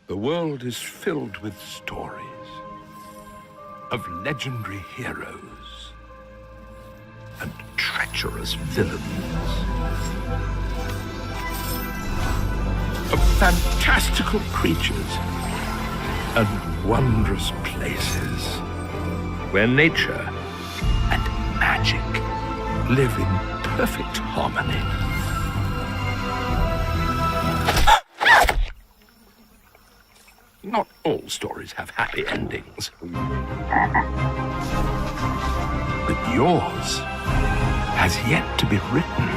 The world is filled with stories of legendary heroes and treacherous villains, of fantastical creatures and wondrous places where nature and magic live in perfect harmony. Not all stories have happy endings. But yours has yet to be written.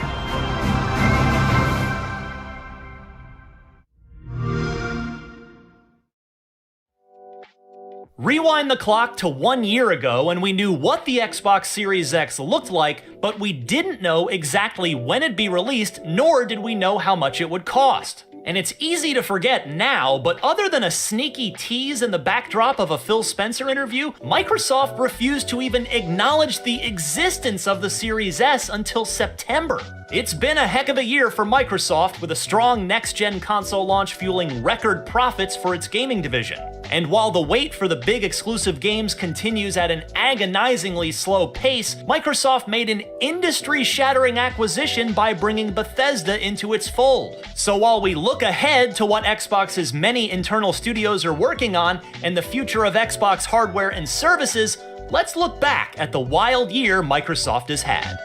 Rewind the clock to 1 year ago and we knew what the Xbox Series X looked like, but we didn't know exactly when it'd be released, nor did we know how much it would cost. And it's easy to forget now, but other than a sneaky tease in the backdrop of a Phil Spencer interview, Microsoft refused to even acknowledge the existence of the Series S until September. It's been a heck of a year for Microsoft, with a strong next-gen console launch fueling record profits for its gaming division. And while the wait for the big exclusive games continues at an agonizingly slow pace, Microsoft made an industry-shattering acquisition by bringing Bethesda into its fold. So while we look ahead to what Xbox's many internal studios are working on and the future of Xbox hardware and services, let's look back at the wild year Microsoft has had.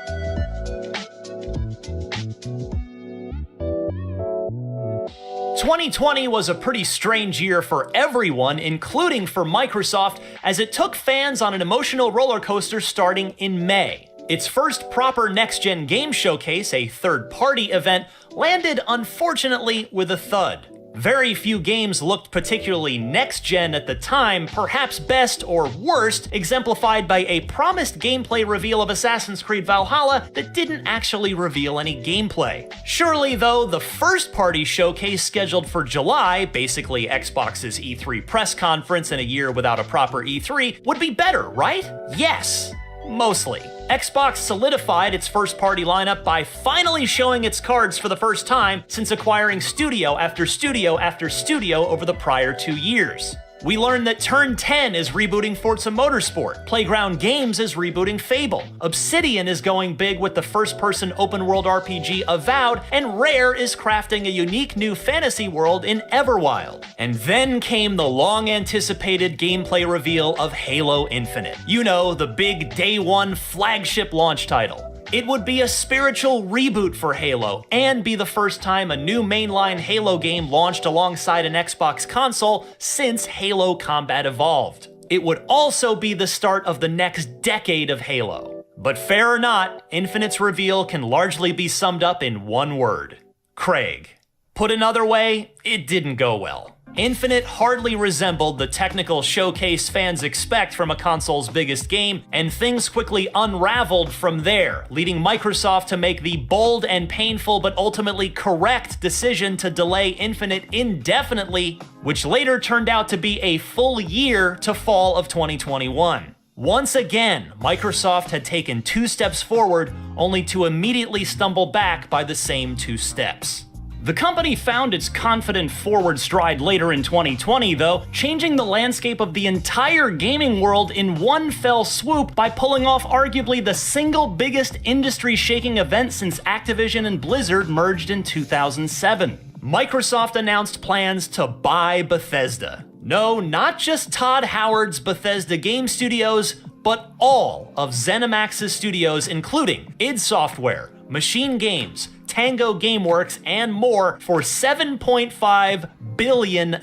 2020 was a pretty strange year for everyone, including for Microsoft, as it took fans on an emotional roller coaster starting in May. Its first proper next-gen game showcase, a third-party event, landed unfortunately with a thud. Very few games looked particularly next-gen at the time, perhaps best or worst exemplified by a promised gameplay reveal of Assassin's Creed Valhalla that didn't actually reveal any gameplay. Surely, though, the first-party showcase scheduled for July, basically Xbox's E3 press conference in a year without a proper E3, would be better, right? Yes. Mostly. Xbox solidified its first-party lineup by finally showing its cards for the first time since acquiring studio after studio after studio over the prior 2 years. We learned that Turn 10 is rebooting Forza Motorsport, Playground Games is rebooting Fable, Obsidian is going big with the first-person open-world RPG Avowed, and Rare is crafting a unique new fantasy world in Everwild. And then came the long-anticipated gameplay reveal of Halo Infinite. You know, the big day one flagship launch title. It would be a spiritual reboot for Halo, and be the first time a new mainline Halo game launched alongside an Xbox console since Halo Combat Evolved. It would also be the start of the next decade of Halo. But fair or not, Infinite's reveal can largely be summed up in one word: Craig. Put another way, it didn't go well. Infinite hardly resembled the technical showcase fans expect from a console's biggest game, and things quickly unraveled from there, leading Microsoft to make the bold and painful but ultimately correct decision to delay Infinite indefinitely, which later turned out to be a full year to fall of 2021. Once again, Microsoft had taken 2 steps forward, only to immediately stumble back by the same 2 steps. The company found its confident forward stride later in 2020, though, changing the landscape of the entire gaming world in one fell swoop by pulling off arguably the single biggest industry-shaking event since Activision and Blizzard merged in 2007. Microsoft announced plans to buy Bethesda. No, not just Todd Howard's Bethesda Game Studios, but all of ZeniMax's studios, including id Software, Machine Games, Tango Gameworks, and more for $7.5 billion.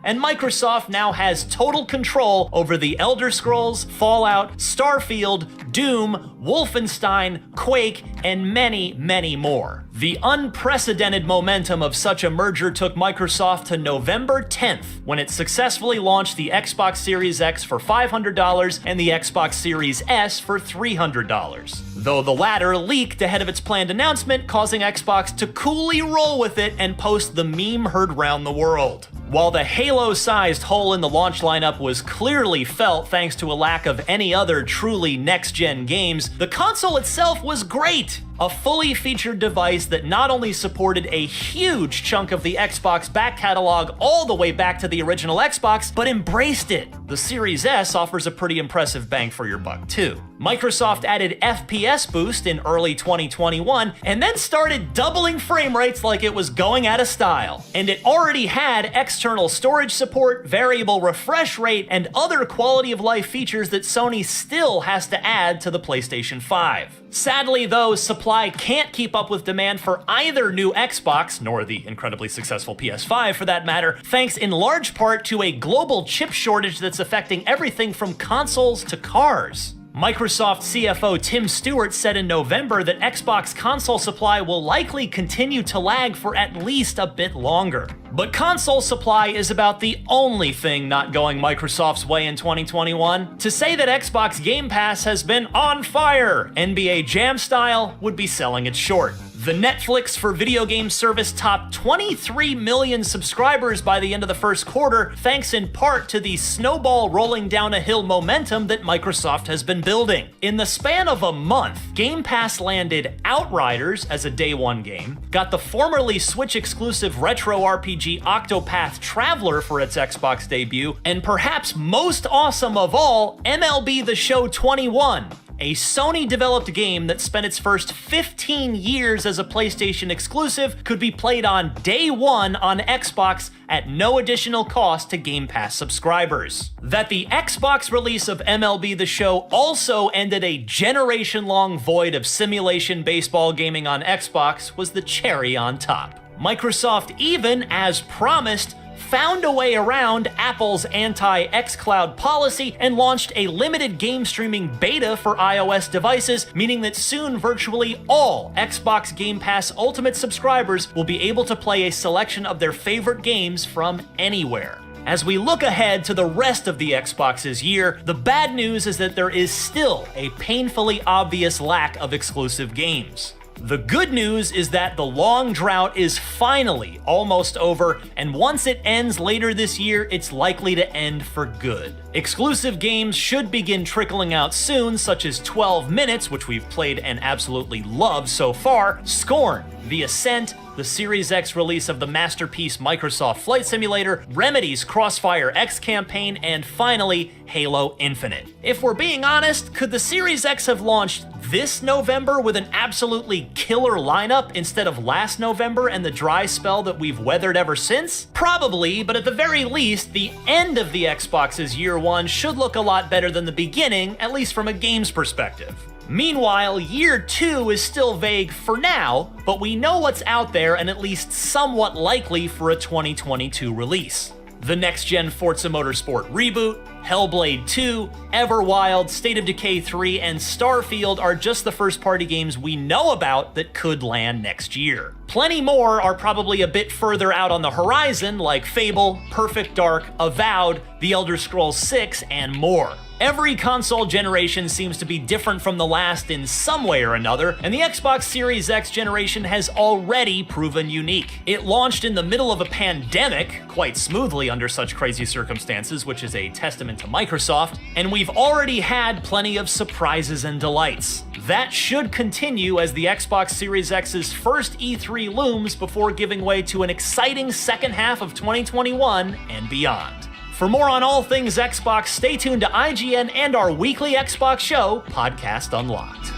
And Microsoft now has total control over the Elder Scrolls, Fallout, Starfield, Doom, Wolfenstein, Quake, and many, many more. The unprecedented momentum of such a merger took Microsoft to November 10th, when it successfully launched the Xbox Series X for $500 and the Xbox Series S for $300. Though the latter leaked ahead of its planned announcement, causing Xbox to coolly roll with it and post the meme heard round the world. While the Halo Halo-sized hole in the launch lineup was clearly felt thanks to a lack of any other truly next-gen games, the console itself was great. A fully featured device that not only supported a huge chunk of the Xbox back catalog all the way back to the original Xbox, but embraced it. The Series S offers a pretty impressive bang for your buck too. Microsoft added FPS boost in early 2021, and then started doubling frame rates like it was going out of style. And it already had external storage support, variable refresh rate, and other quality of life features that Sony still has to add to the PlayStation 5. Sadly though, supply can't keep up with demand for either new Xbox, nor the incredibly successful PS5 for that matter, thanks in large part to a global chip shortage that's affecting everything from consoles to cars. Microsoft CFO Tim Stewart said in November that Xbox console supply will likely continue to lag for at least a bit longer. But console supply is about the only thing not going Microsoft's way in 2021. To say that Xbox Game Pass has been on fire, NBA Jam style, would be selling it short. The Netflix for video game service topped 23 million subscribers by the end of the first quarter, thanks in part to the snowball rolling down a hill momentum that Microsoft has been building. In the span of a month, Game Pass landed Outriders as a day one game, got the formerly Switch exclusive retro RPG Octopath Traveler for its Xbox debut, and perhaps most awesome of all, MLB The Show 21. A Sony-developed game that spent its first 15 years as a PlayStation exclusive could be played on day one on Xbox at no additional cost to Game Pass subscribers. That the Xbox release of MLB The Show also ended a generation-long void of simulation baseball gaming on Xbox was the cherry on top. Microsoft even, as promised, found a way around Apple's anti-xCloud policy and launched a limited game streaming beta for iOS devices, meaning that soon virtually all Xbox Game Pass Ultimate subscribers will be able to play a selection of their favorite games from anywhere. As we look ahead to the rest of the Xbox's year, the bad news is that there is still a painfully obvious lack of exclusive games. The good news is that the long drought is finally almost over, and once it ends later this year, it's likely to end for good. Exclusive games should begin trickling out soon, such as 12 Minutes, which we've played and absolutely loved so far, Scorn, The Ascent, the Series X release of the masterpiece Microsoft Flight Simulator, Remedy's Crossfire X campaign, and finally, Halo Infinite. If we're being honest, could the Series X have launched this November with an absolutely killer lineup instead of last November and the dry spell that we've weathered ever since? Probably, but at the very least, the end of the Xbox's year one should look a lot better than the beginning, at least from a games perspective. Meanwhile, year two is still vague for now, but we know what's out there and at least somewhat likely for a 2022 release. The next-gen Forza Motorsport reboot, HELLBLADE 2, Everwild, State of Decay 3, and Starfield are just the first-party games we know about that could land next year. Plenty more are probably a bit further out on the horizon, like Fable, Perfect Dark, Avowed, The Elder Scrolls 6, and more. Every console generation seems to be different from the last in some way or another, and the Xbox Series X generation has already proven unique. It launched in the middle of a pandemic, quite smoothly under such crazy circumstances, which is a testament to Microsoft, and we've already had plenty of surprises and delights. That should continue as the Xbox Series X's first E3 looms before giving way to an exciting second half of 2021 and beyond. For more on all things Xbox, stay tuned to IGN and our weekly Xbox show, Podcast Unlocked.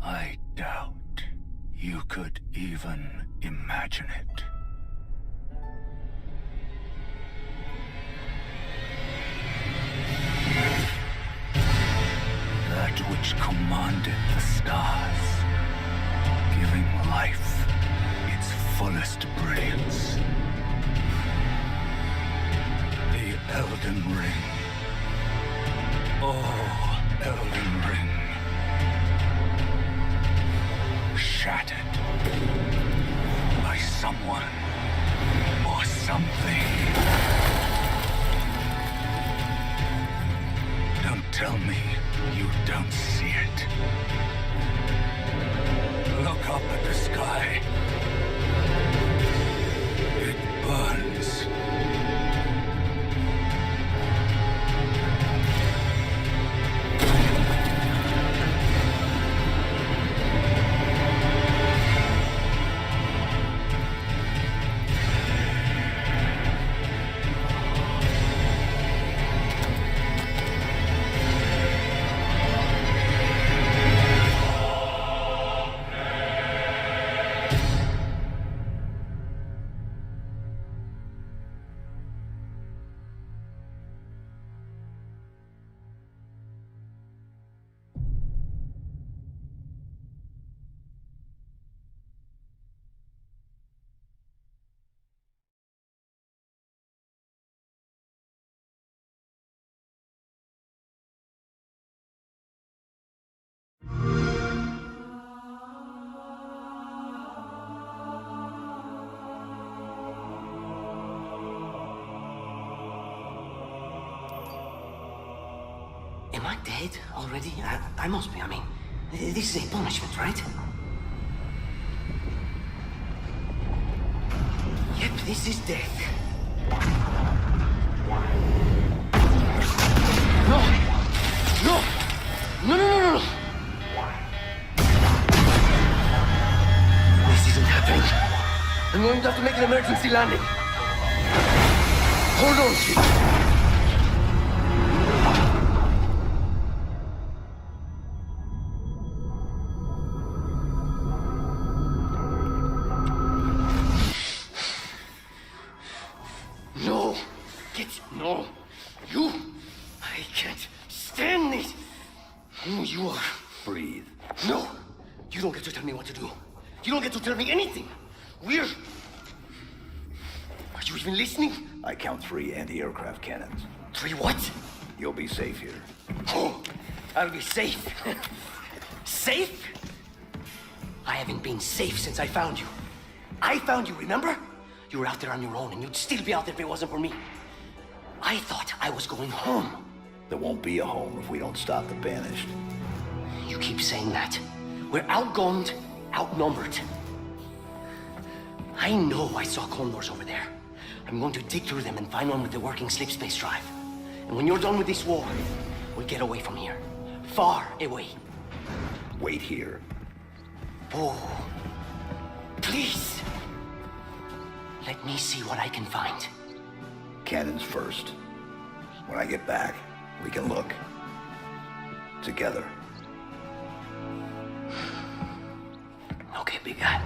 I doubt you could even imagine it. That which stars, giving life its fullest brilliance. The Elden Ring. Oh, Elden Ring. Shattered by someone or something. Don't tell me you don't see it. Look up at the sky. It burns. Am I dead already? I must be. I mean, this is a punishment, right? Yep, this is death. No! No! No, no, no, no, no! This isn't happening. I'm going to have to make an emergency landing. Hold on, Chief. No, you! I can't stand this! Who you are? Breathe. No! You don't get to tell me what to do. You don't get to tell me anything. We're... Are you even listening? I count 3 anti-aircraft cannons. 3 what? You'll be safe here. Oh, I'll be safe. Safe? I haven't been safe since I found you. I found you, remember? You were out there on your own, and you'd still be out there if it wasn't for me. I thought I was going home. There won't be a home if we don't stop the Banished. You keep saying that. We're outgunned, outnumbered. I know I saw condors over there. I'm going to dig through them and find one with the working slipspace drive. And when you're done with this war, we'll get away from here. Far away. Wait here. Oh, please. Let me see what I can find. Cannons first. When I get back, we can look. Together. Okay, big guy.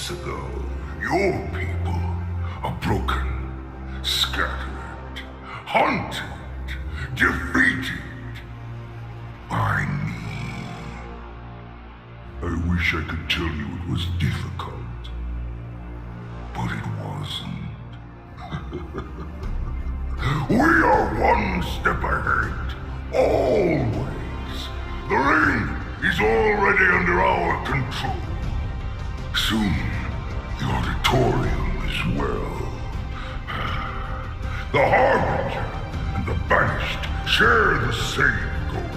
months ago, your people are broken, scattered, hunted, defeated by me. I wish I could tell you it was difficult, but it wasn't. We are one step ahead, always. The ring is already under our control. Soon, the auditorium as well. The Harbinger and the Banished share the same goal.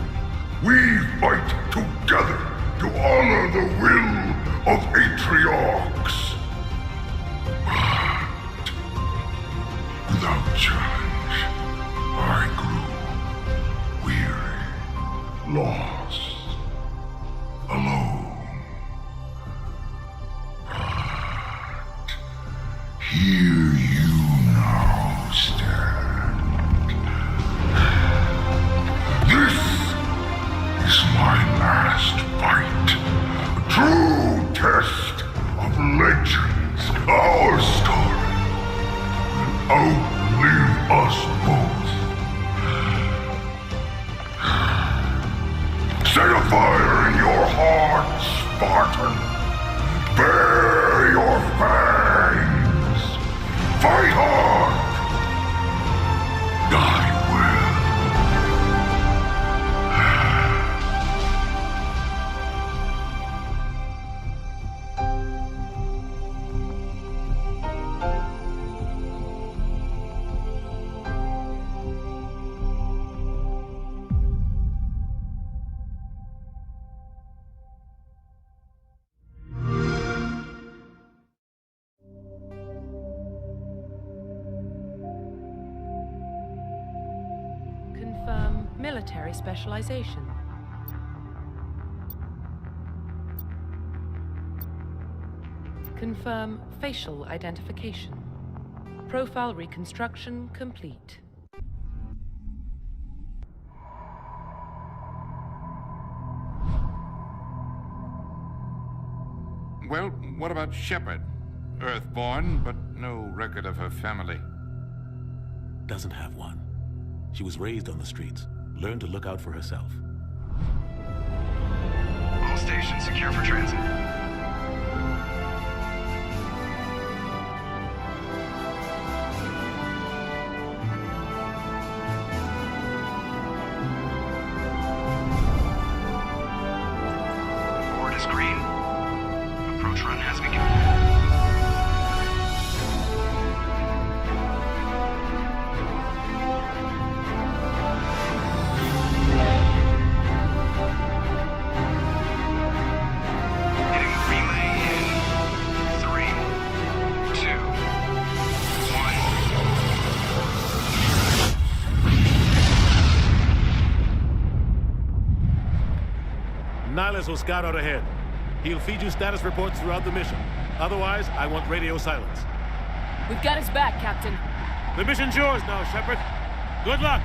We fight together to honor the will of Atriarchs. But without challenge, I grew weary, lost, alone. But here you now stand. This is my last fight. A true test of legends. Our story will outlive us both. Set a fire in your heart, Spartan. Bare your fangs. Fight hard. Die well. Confirm military specialization. Confirm facial identification. Profile reconstruction complete. Well, what about Shepard? Earthborn, but no record of her family. Doesn't have one. She was raised on the streets, learned to look out for herself. All stations secure for transit. Board is green. Approach run has begun. Hitting the relay in 3, 2, 1. Nihilus will scout out ahead. He'll feed you status reports throughout the mission. Otherwise, I want radio silence. We've got his back, Captain. The mission's yours now, Shepard. Good luck!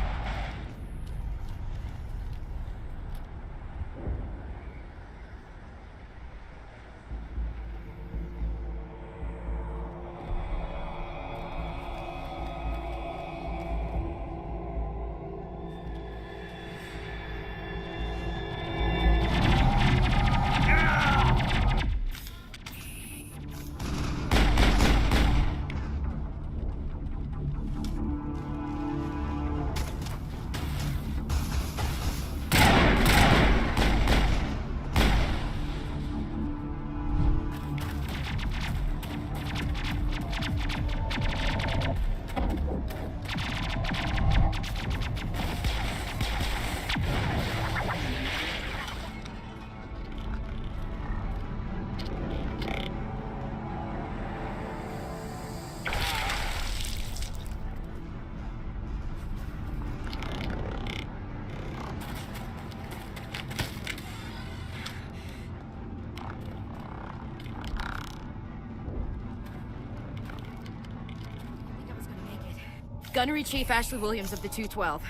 Gunnery Chief Ashley Williams of the 212.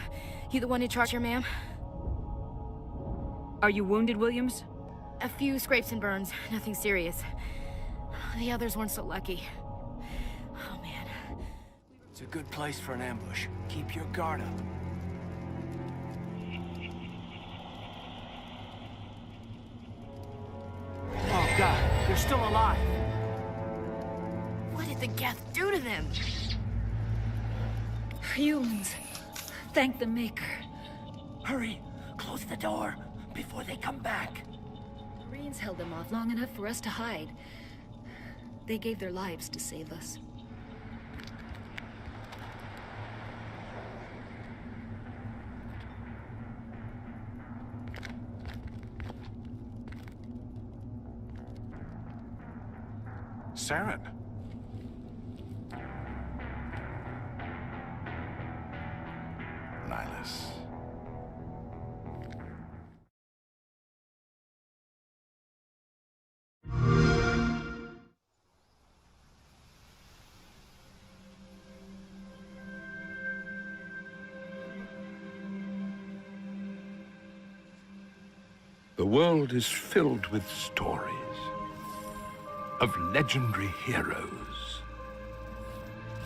You the one in charge here, ma'am? Are you wounded, Williams? A few scrapes and burns, nothing serious. The others weren't so lucky. Oh, man. It's a good place for an ambush. Keep your guard up. Oh, God. They're still alive. What did the Geth do to them? Humans. Thank the Maker. Hurry. Close the door before they come back. Marines held them off long enough for us to hide. They gave their lives to save us. Saren. Nihilus. The world is filled with stories of legendary heroes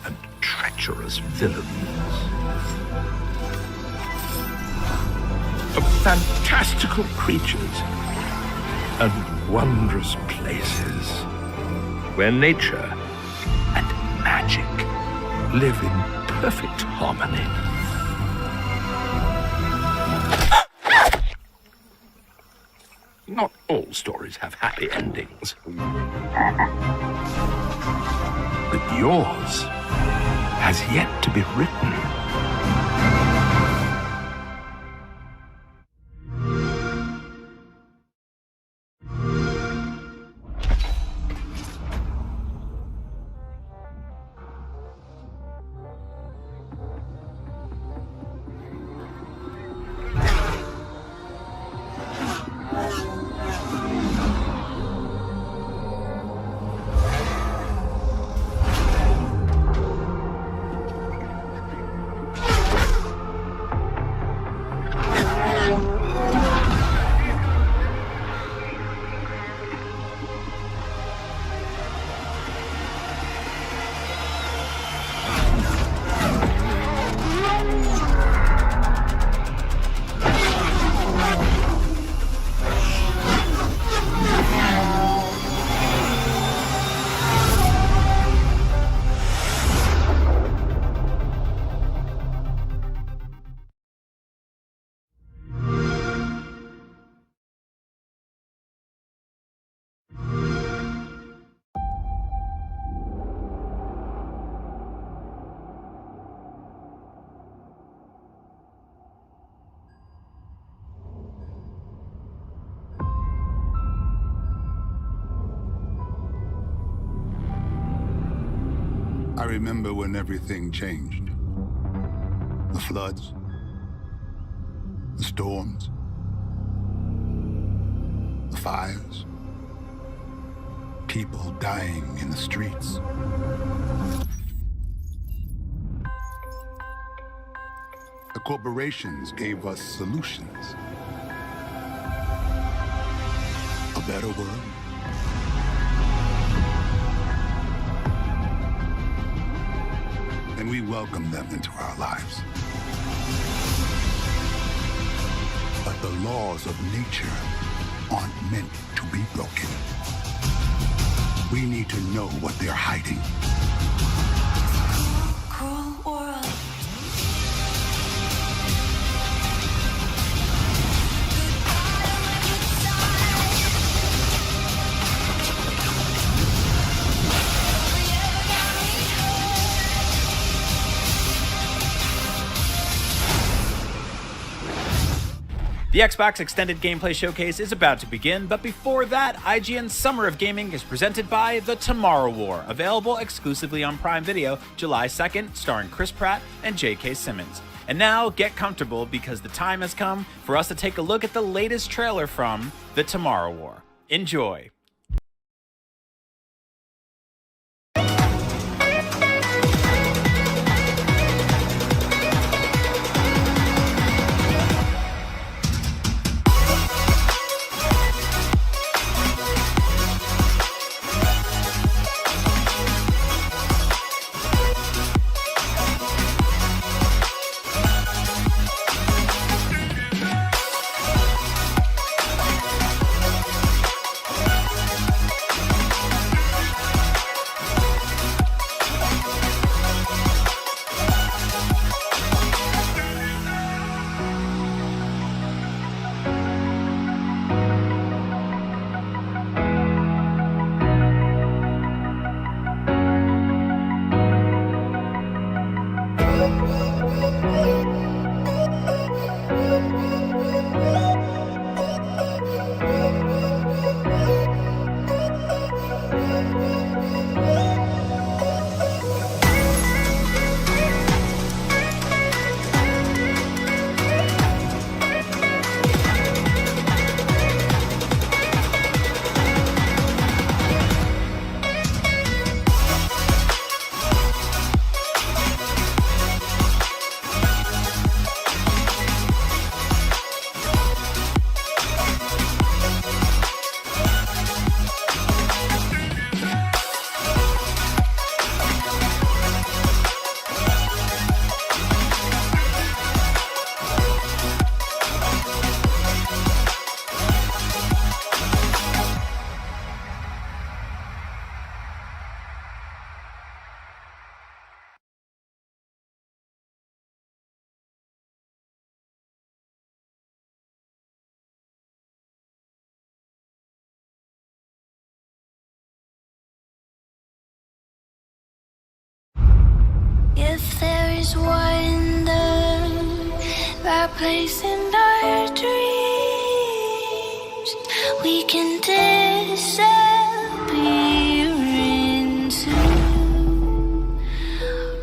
and treacherous villains, of fantastical creatures and wondrous places where nature and magic live in perfect harmony. Not all stories have happy endings. But yours has yet to be written. I remember when everything changed. The floods, the storms, the fires, people dying in the streets. The corporations gave us solutions. A better world. And we welcome them into our lives. But the laws of nature aren't meant to be broken. We need to know what they're hiding. Cruel world. The Xbox Extended Gameplay Showcase is about to begin, but before that, IGN's Summer of Gaming is presented by The Tomorrow War, available exclusively on Prime Video July 2nd, starring Chris Pratt and J.K. Simmons. And now, get comfortable because the time has come for us to take a look at the latest trailer from The Tomorrow War. Enjoy. always wonder that place in our dreams we can disappear into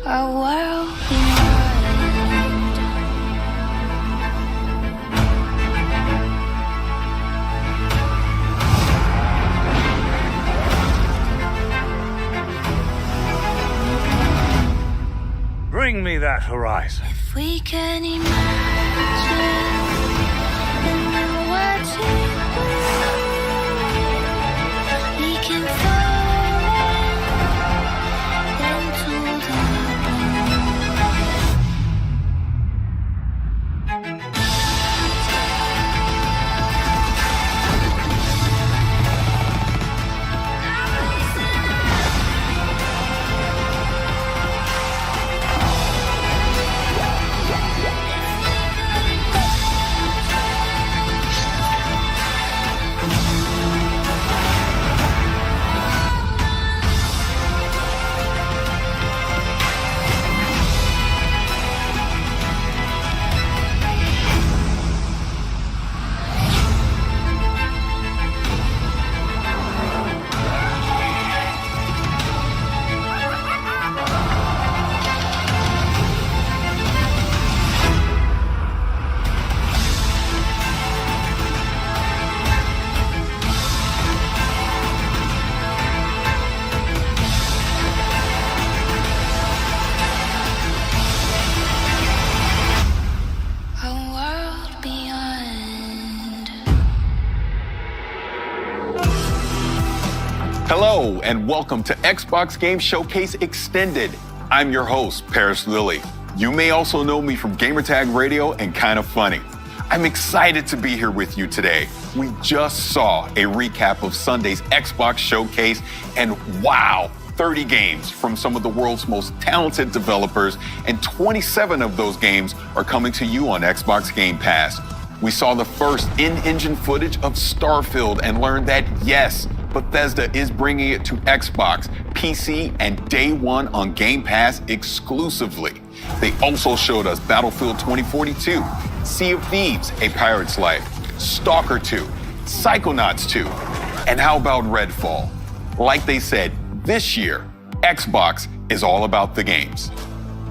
our world behind. Bring me that horizon. If we can imagine what we can fall into the Hello, and welcome to Xbox Game Showcase Extended. I'm your host, Paris Lilly. You may also know me from Gamertag Radio and Kinda Funny. I'm excited to be here with you today. We just saw a recap of Sunday's Xbox Showcase, and wow, 30 games from some of the world's most talented developers, and 27 of those games are coming to you on Xbox Game Pass. We saw the first in-engine footage of Starfield and learned that, yes, Bethesda is bringing it to Xbox, PC, and day one on Game Pass exclusively. They also showed us Battlefield 2042, Sea of Thieves, A Pirate's Life, Stalker 2, Psychonauts 2, and how about Redfall? Like they said, this year, Xbox is all about the games.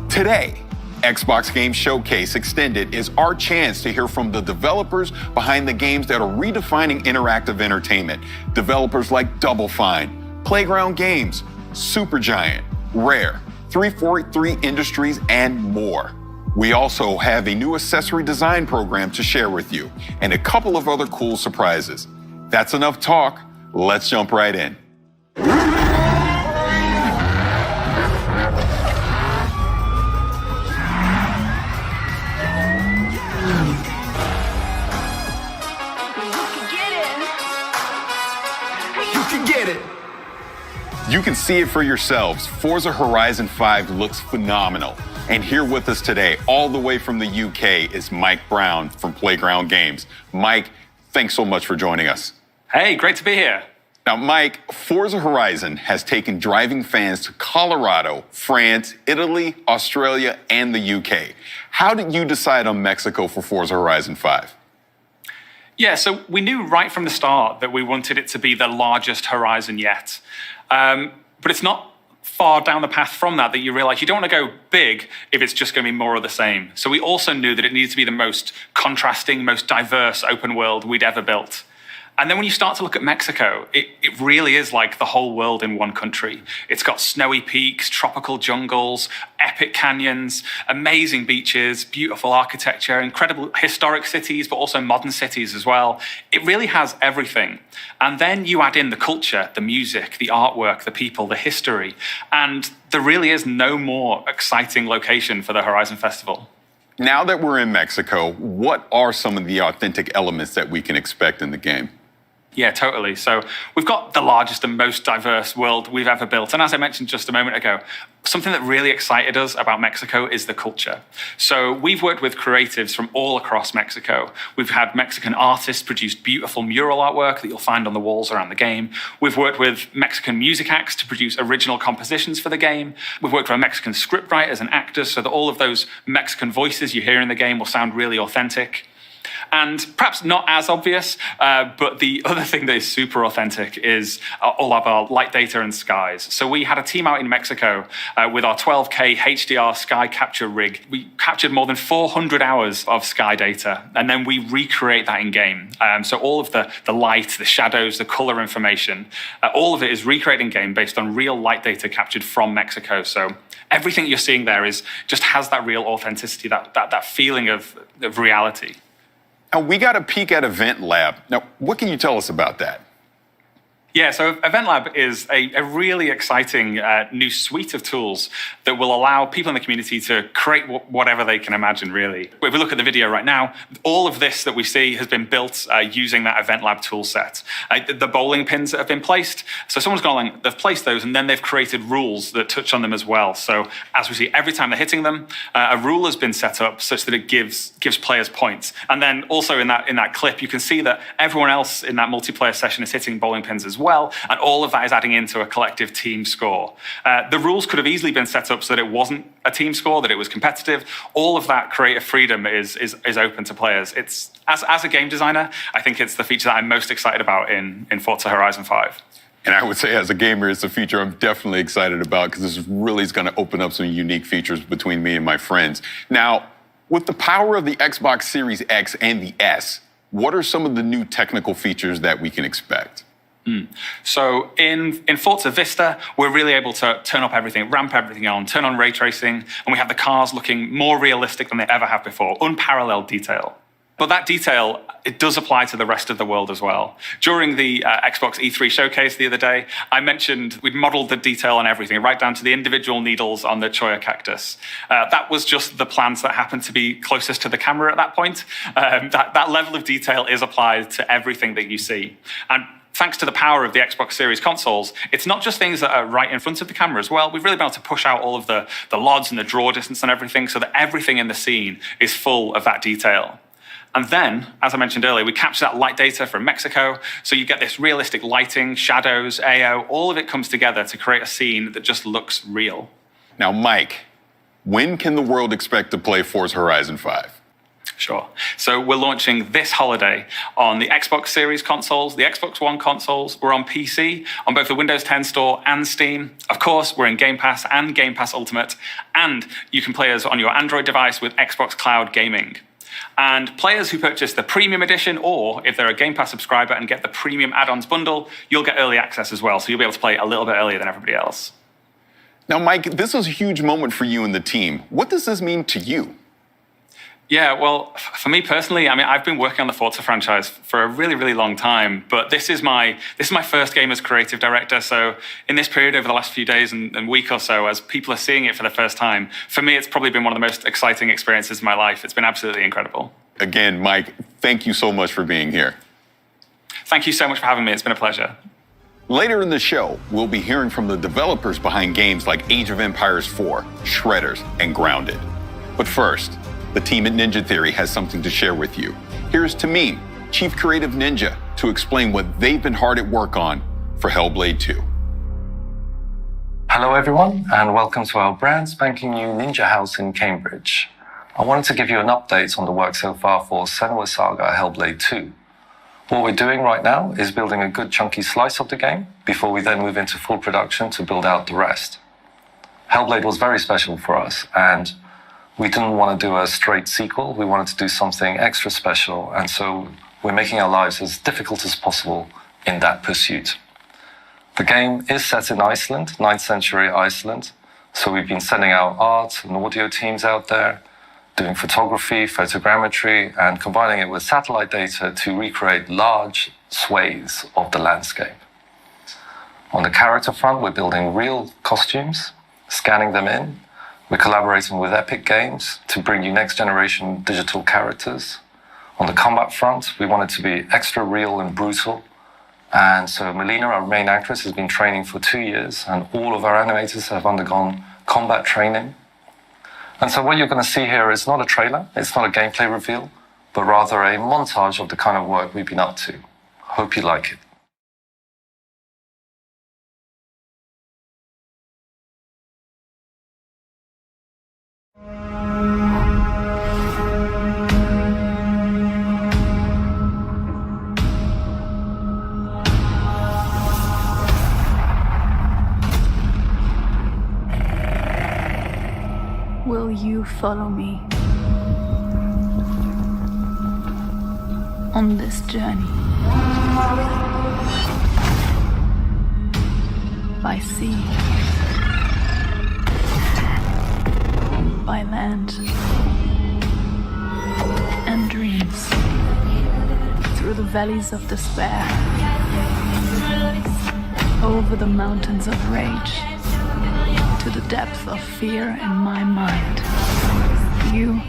Today, Xbox Game Showcase Extended is our chance to hear from the developers behind the games that are redefining interactive entertainment. Developers like Double Fine, Playground Games, Supergiant, Rare, 343 Industries, and more. We also have a new accessory design program to share with you, and a couple of other cool surprises. That's enough talk. Let's jump right in. You can see it for yourselves. Forza Horizon 5 looks phenomenal. And here with us today, all the way from the UK, is Mike Brown from Playground Games. Mike, thanks so much for joining us. Hey, great to be here. Now, Mike, Forza Horizon has taken driving fans to Colorado, France, Italy, Australia, and the UK. How did you decide on Mexico for Forza Horizon 5? Yeah, so we knew right from the start that we wanted it to be the largest Horizon yet. But it's not far down the path from that you realize you don't want to go big if it's just going to be more of the same. So we also knew that it needed to be the most contrasting, most diverse open world we'd ever built. And then when you start to look at Mexico, it really is like the whole world in one country. It's got snowy peaks, tropical jungles, epic canyons, amazing beaches, beautiful architecture, incredible historic cities, but also modern cities as well. It really has everything. And then you add in the culture, the music, the artwork, the people, the history, and there really is no more exciting location for the Horizon Festival. Now that we're in Mexico, what are some of the authentic elements that we can expect in the game? Yeah, totally. So we've got the largest and most diverse world we've ever built. And as I mentioned just a moment ago, something that really excited us about Mexico is the culture. So we've worked with creatives from all across Mexico. We've had Mexican artists produce beautiful mural artwork that you'll find on the walls around the game. We've worked with Mexican music acts to produce original compositions for the game. We've worked with Mexican scriptwriters and actors so that all of those Mexican voices you hear in the game will sound really authentic. And perhaps not as obvious, but the other thing that is super authentic is all of our light data and skies. So we had a team out in Mexico with our 12K HDR sky capture rig. We captured more than 400 hours of sky data, and then we recreate that in-game. So all of the light, the shadows, the color information, all of it is recreated in-game based on real light data captured from Mexico. So everything you're seeing there just has that real authenticity, that feeling of reality. Now, we got a peek at Event Lab. Now, what can you tell us about that? Yeah, so Event Lab is a really exciting new suite of tools that will allow people in the community to create whatever they can imagine, really. If we look at the video right now, all of this that we see has been built using that Event Lab tool set. The bowling pins that have been placed, so someone's gone along, they've placed those, and then they've created rules that touch on them as well. So as we see, every time they're hitting them, a rule has been set up such that it gives players points. And then also in that clip, you can see that everyone else in that multiplayer session is hitting bowling pins as well, and all of that is adding into a collective team score. The rules could have easily been set up so that it wasn't a team score, that it was competitive. All of that creative freedom is open to players. It's as a game designer, I think it's the feature that I'm most excited about in Forza Horizon 5. And I would say as a gamer, it's a feature I'm definitely excited about because this really is going to open up some unique features between me and my friends. Now, with the power of the Xbox Series X and the S, what are some of the new technical features that we can expect? So in Forza Vista, we're really able to turn up everything, ramp everything on, turn on ray tracing, and we have the cars looking more realistic than they ever have before, unparalleled detail. But that detail, it does apply to the rest of the world as well. During the Xbox E3 showcase the other day, I mentioned we'd modeled the detail on everything, right down to the individual needles on the Choya cactus. That was just the plants that happened to be closest to the camera at that point. That level of detail is applied to everything that you see. And thanks to the power of the Xbox Series consoles, it's not just things that are right in front of the camera as well. We've really been able to push out all of the LODs and the draw distance and everything so that everything in the scene is full of that detail. And then, as I mentioned earlier, we capture that light data from Mexico, so you get this realistic lighting, shadows, AO, all of it comes together to create a scene that just looks real. Now, Mike, when can the world expect to play Forza Horizon 5? Sure. So we're launching this holiday on the Xbox Series consoles, the Xbox One consoles. We're on PC, on both the Windows 10 Store and Steam. Of course, we're in Game Pass and Game Pass Ultimate, and you can play us on your Android device with Xbox Cloud Gaming. And players who purchase the Premium Edition, or if they're a Game Pass subscriber and get the Premium Add-ons bundle, you'll get early access as well, so you'll be able to play a little bit earlier than everybody else. Now, Mike, this was a huge moment for you and the team. What does this mean to you? Yeah, well, for me personally, I mean, I've been working on the Forza franchise for a really, really long time, but this is my first game as creative director. So in this period over the last few days and week or so, as people are seeing it for the first time, for me, it's probably been one of the most exciting experiences of my life. It's been absolutely incredible. Again, Mike, thank you so much for being here. Thank you so much for having me. It's been a pleasure. Later in the show, we'll be hearing from the developers behind games like Age of Empires 4, Shredders, and Grounded. But first, the team at Ninja Theory has something to share with you. Here's Tamim, Chief Creative Ninja, to explain what they've been hard at work on for HELLBLADE 2. Hello everyone, and welcome to our brand spanking new Ninja House in Cambridge. I wanted to give you an update on the work so far for Senua's Saga HELLBLADE 2. What we're doing right now is building a good chunky slice of the game before we then move into full production to build out the rest. HELLBLADE was very special for us, and we didn't want to do a straight sequel. We wanted to do something extra special, and so we're making our lives as difficult as possible in that pursuit. The game is set in Iceland, 9th century Iceland, so we've been sending our art and audio teams out there, doing photography, photogrammetry, and combining it with satellite data to recreate large swathes of the landscape. On the character front, we're building real costumes, scanning them in. We're collaborating with Epic Games to bring you next-generation digital characters. On the combat front, we want it to be extra real and brutal, And so Melina, our main actress, has been training for 2 years, and all of our animators have undergone combat training. And so what you're going to see here is not a trailer, it's not a gameplay reveal, but rather a montage of the kind of work we've been up to. Hope you like it. Will you follow me on this journey? By sea, by land, and dreams, through the valleys of despair, over the mountains of rage, to the depth of fear in my mind. You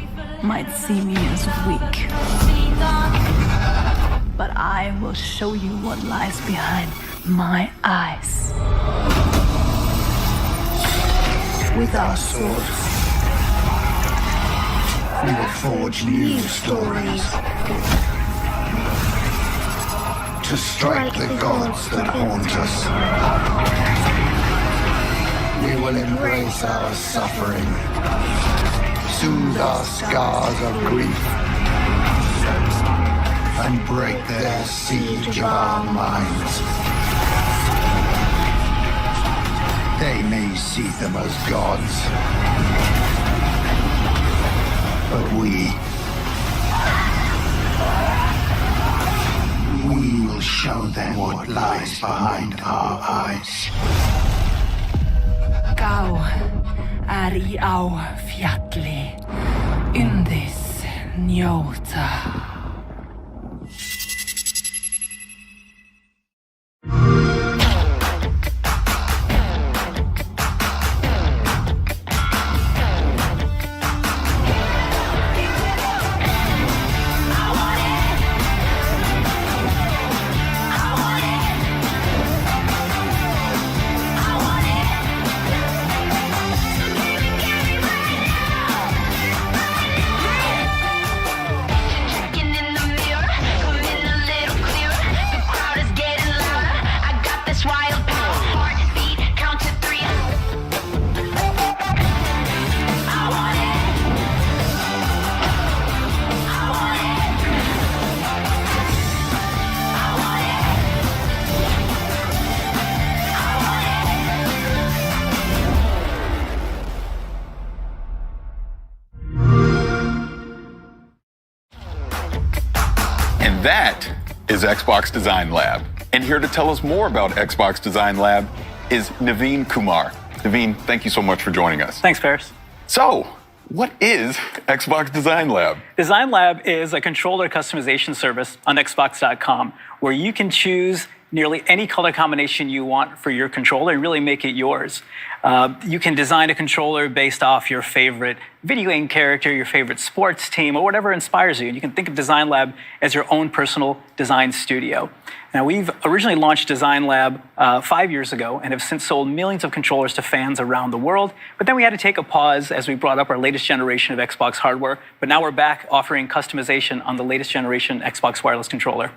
might see me as weak, but I will show you what lies behind my eyes. With our swords, we will forge new stories to strike the gods that haunt us. We will embrace our suffering, soothe our scars of grief, and break their siege of our minds. They may see them as gods, but we will show them what lies behind our eyes. Gá er í á fjalli, undis njóta. That is Xbox Design Lab. And here to tell us more about Xbox Design Lab is Naveen Kumar. Naveen, thank you so much for joining us. Thanks, Paris. So, what is Xbox Design Lab? Design Lab is a controller customization service on Xbox.com where you can choose nearly any color combination you want for your controller and really make it yours. You can design a controller based off your favorite video game character, your favorite sports team, or whatever inspires you. And you can think of Design Lab as your own personal design studio. Now, we've originally launched Design Lab 5 years ago and have since sold millions of controllers to fans around the world. But then we had to take a pause as we brought up our latest generation of Xbox hardware. But now we're back offering customization on the latest generation Xbox wireless controller.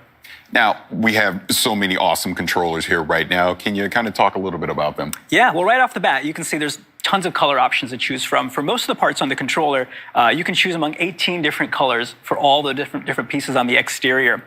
Now, we have so many awesome controllers here right now. Can you kind of talk a little bit about them? Yeah, well, right off the bat, you can see there's tons of color options to choose from. For most of the parts on the controller, you can choose among 18 different colors for all the different pieces on the exterior.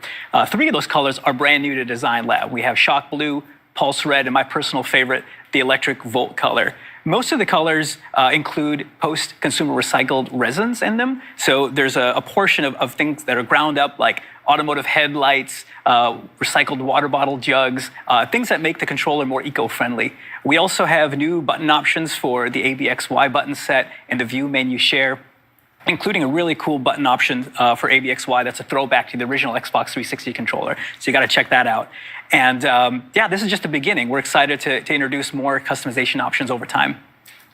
3 of those colors are brand new to Design Lab. We have Shock Blue, Pulse Red, and my personal favorite, the Electric Volt color. Most of the colors include post-consumer recycled resins in them. So there's a portion of things that are ground up, like automotive headlights, recycled water bottle jugs, things that make the controller more eco-friendly. We also have new button options for the ABXY button set and the View Menu Share, including a really cool button option for ABXY that's a throwback to the original Xbox 360 controller. So you got to check that out. And yeah, this is just the beginning. We're excited to introduce more customization options over time.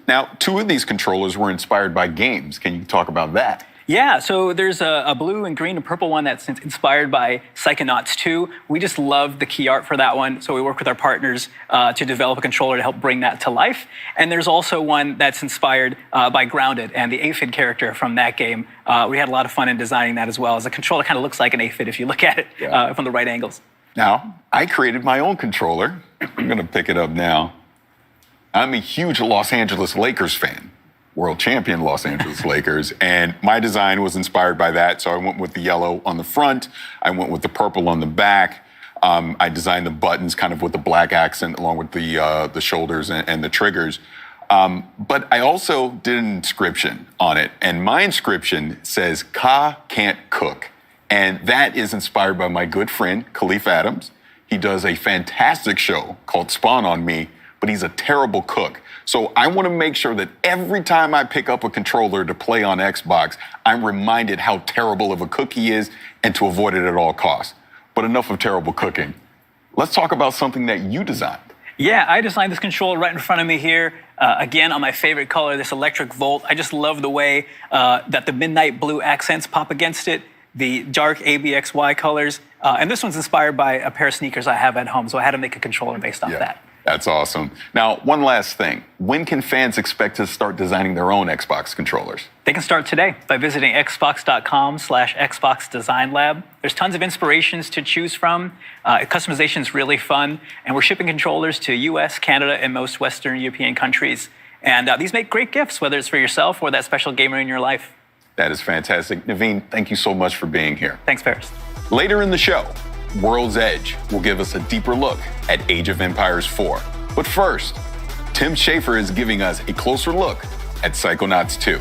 Now, 2 of these controllers were inspired by games. Can you talk about that? Yeah, so there's a blue and green and purple one that's inspired by Psychonauts 2. We just love the key art for that one, so we work with our partners to develop a controller to help bring that to life. And there's also one that's inspired by Grounded and the aphid character from that game. We had a lot of fun in designing that as well, as the controller kind of looks like an aphid if you look at it from the right angles. Now, I created my own controller. I'm going to pick it up now. I'm a huge Los Angeles Lakers fan. World champion Los Angeles Lakers, and my design was inspired by that. So I went with the yellow on the front, I went with the purple on the back. I designed the buttons kind of with the black accent along with the shoulders and the triggers. But I also did an inscription on it, and my inscription says, "Ka can't cook." And that is inspired by my good friend, Khalif Adams. He does a fantastic show called Spawn on Me, but he's a terrible cook. So I want to make sure that every time I pick up a controller to play on Xbox, I'm reminded how terrible of a cook he is and to avoid it at all costs. But enough of terrible cooking. Let's talk about something that you designed. Yeah, I designed this controller right in front of me here. Again, on my favorite color, this electric volt. I just love the way that the midnight blue accents pop against it, the dark ABXY colors. And this one's inspired by a pair of sneakers I have at home, so I had to make a controller based off that. That's awesome. Now, one last thing. When can fans expect to start designing their own Xbox controllers? They can start today by visiting xbox.com/Xbox Design Lab. There's tons of inspirations to choose from. Customization is really fun. And we're shipping controllers to US, Canada, and most Western European countries. And these make great gifts, whether it's for yourself or that special gamer in your life. That is fantastic. Naveen, thank you so much for being here. Thanks, Paris. Later in the show, World's Edge will give us a deeper look at Age of Empires 4. But first, Tim Schafer is giving us a closer look at Psychonauts 2.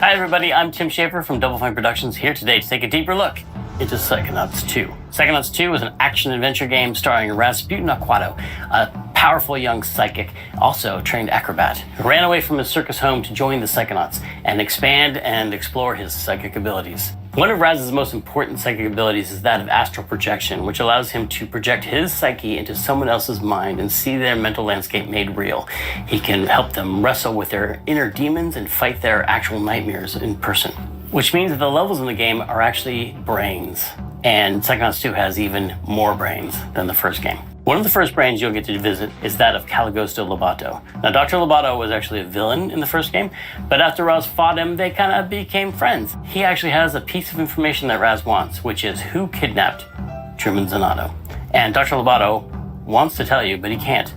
Hi everybody, I'm Tim Schafer from Double Fine Productions, here today to take a deeper look into Psychonauts 2. Psychonauts 2 is an action-adventure game starring Rasputin Aquato, a powerful young psychic, also a trained acrobat, who ran away from his circus home to join the Psychonauts and expand and explore his psychic abilities. One of Raz's most important psychic abilities is that of astral projection, which allows him to project his psyche into someone else's mind and see their mental landscape made real. He can help them wrestle with their inner demons and fight their actual nightmares in person. Which means that the levels in the game are actually brains. And Psychonauts 2 has even more brains than the first game. One of the first brains you'll get to visit is that of Caligosto Lobato. Now, Dr. Lobato was actually a villain in the first game, but after Raz fought him, they kind of became friends. He actually has a piece of information that Raz wants, which is who kidnapped Truman Zanotto. And Dr. Lobato wants to tell you, but he can't,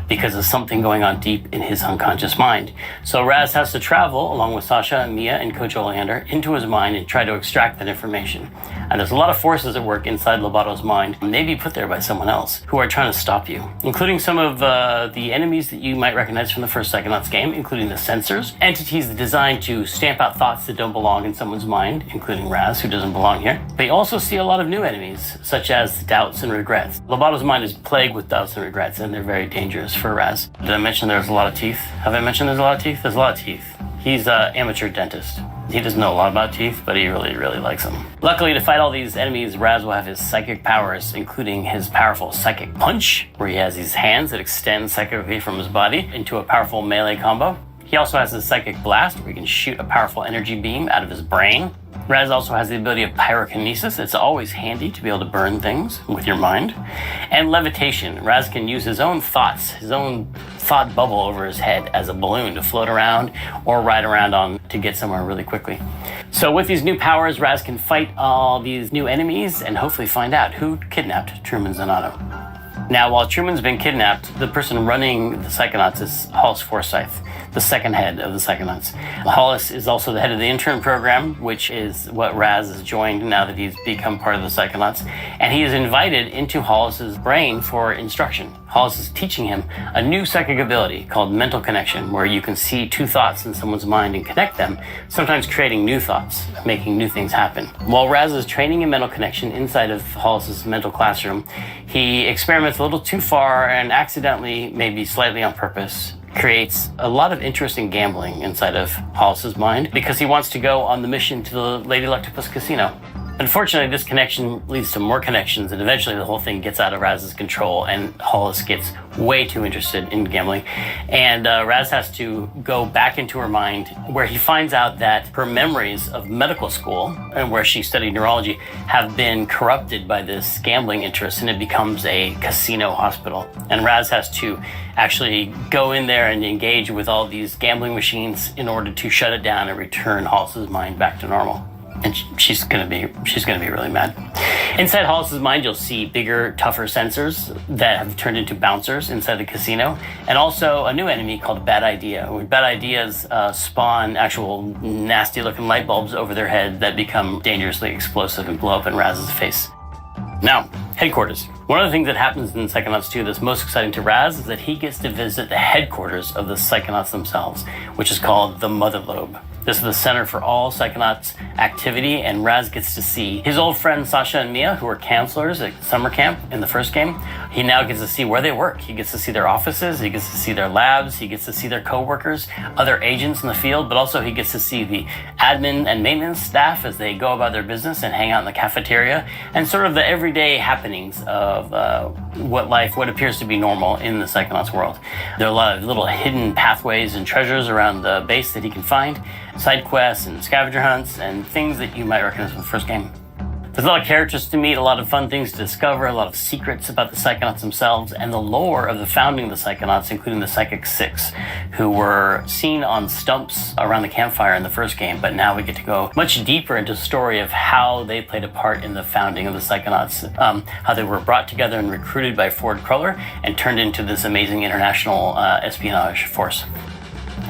because of something going on deep in his unconscious mind. So Raz has to travel, along with Sasha, Mia, and Coach Oleander, into his mind and try to extract that information. And there's a lot of forces at work inside Lobato's mind, maybe put there by someone else, who are trying to stop you, including some of the enemies that you might recognize from the first Psychonauts game, including the Censors, entities designed to stamp out thoughts that don't belong in someone's mind, including Raz, who doesn't belong here. But you also see a lot of new enemies, such as doubts and regrets. Lobato's mind is plagued with doubts and regrets, and they're very dangerous for Raz. Did I mention there's a lot of teeth? Have I mentioned there's a lot of teeth? There's a lot of teeth. He's an amateur dentist. He doesn't know a lot about teeth, but he really, really likes them. Luckily, to fight all these enemies, Raz will have his psychic powers, including his powerful psychic punch, where he has these hands that extend psychically from his body into a powerful melee combo. He also has his psychic blast, where he can shoot a powerful energy beam out of his brain. Raz also has the ability of pyrokinesis. It's always handy to be able to burn things with your mind. And levitation. Raz can use his own thoughts, his own thought bubble over his head as a balloon to float around or ride around on to get somewhere really quickly. So with these new powers, Raz can fight all these new enemies and hopefully find out who kidnapped Truman Zanotto. Now, while Truman's been kidnapped, the person running the Psychonauts is Hollis Forsyth, the second head of the Psychonauts. Hollis is also the head of the intern program, which is what Raz has joined now that he's become part of the Psychonauts. And he is invited into Hollis's brain for instruction. Hollis is teaching him a new psychic ability called mental connection, where you can see two thoughts in someone's mind and connect them, sometimes creating new thoughts, making new things happen. While Raz is training in mental connection inside of Hollis's mental classroom, he experiments a little too far and accidentally, maybe slightly on purpose, creates a lot of interesting gambling inside of Hollis's mind because he wants to go on the mission to the Lady Electopus Casino. Unfortunately, this connection leads to more connections, and eventually the whole thing gets out of Raz's control, and Hollis gets way too interested in gambling. And Raz has to go back into her mind, where he finds out that her memories of medical school, and where she studied neurology, have been corrupted by this gambling interest, and it becomes a casino hospital. And Raz has to actually go in there and engage with all these gambling machines in order to shut it down and return Hollis's mind back to normal. And she's gonna be really mad. Inside Hollis's mind, you'll see bigger, tougher sensors that have turned into bouncers inside the casino, and also a new enemy called Bad Idea. Where Bad Ideas spawn actual nasty-looking light bulbs over their head that become dangerously explosive and blow up in Raz's face. Now, headquarters. One of the things that happens in Psychonauts 2 that's most exciting to Raz is that he gets to visit the headquarters of the Psychonauts themselves, which is called the Mother Lobe. This is the center for all Psychonauts activity, and Raz gets to see his old friends Sasha and Mia, who were counselors at summer camp in the first game. He now gets to see where they work. He gets to see their offices, he gets to see their labs, he gets to see their co-workers, other agents in the field, but also he gets to see the admin and maintenance staff as they go about their business and hang out in the cafeteria, and sort of the everyday happenings of what appears to be normal in the Psychonauts world. There are a lot of little hidden pathways and treasures around the base that he can find, side quests and scavenger hunts and things that you might recognize from the first game. There's a lot of characters to meet, a lot of fun things to discover, a lot of secrets about the Psychonauts themselves, and the lore of the founding of the Psychonauts, including the Psychic Six, who were seen on stumps around the campfire in the first game, but now we get to go much deeper into the story of how they played a part in the founding of the Psychonauts, how they were brought together and recruited by Ford Cruller and turned into this amazing international espionage force.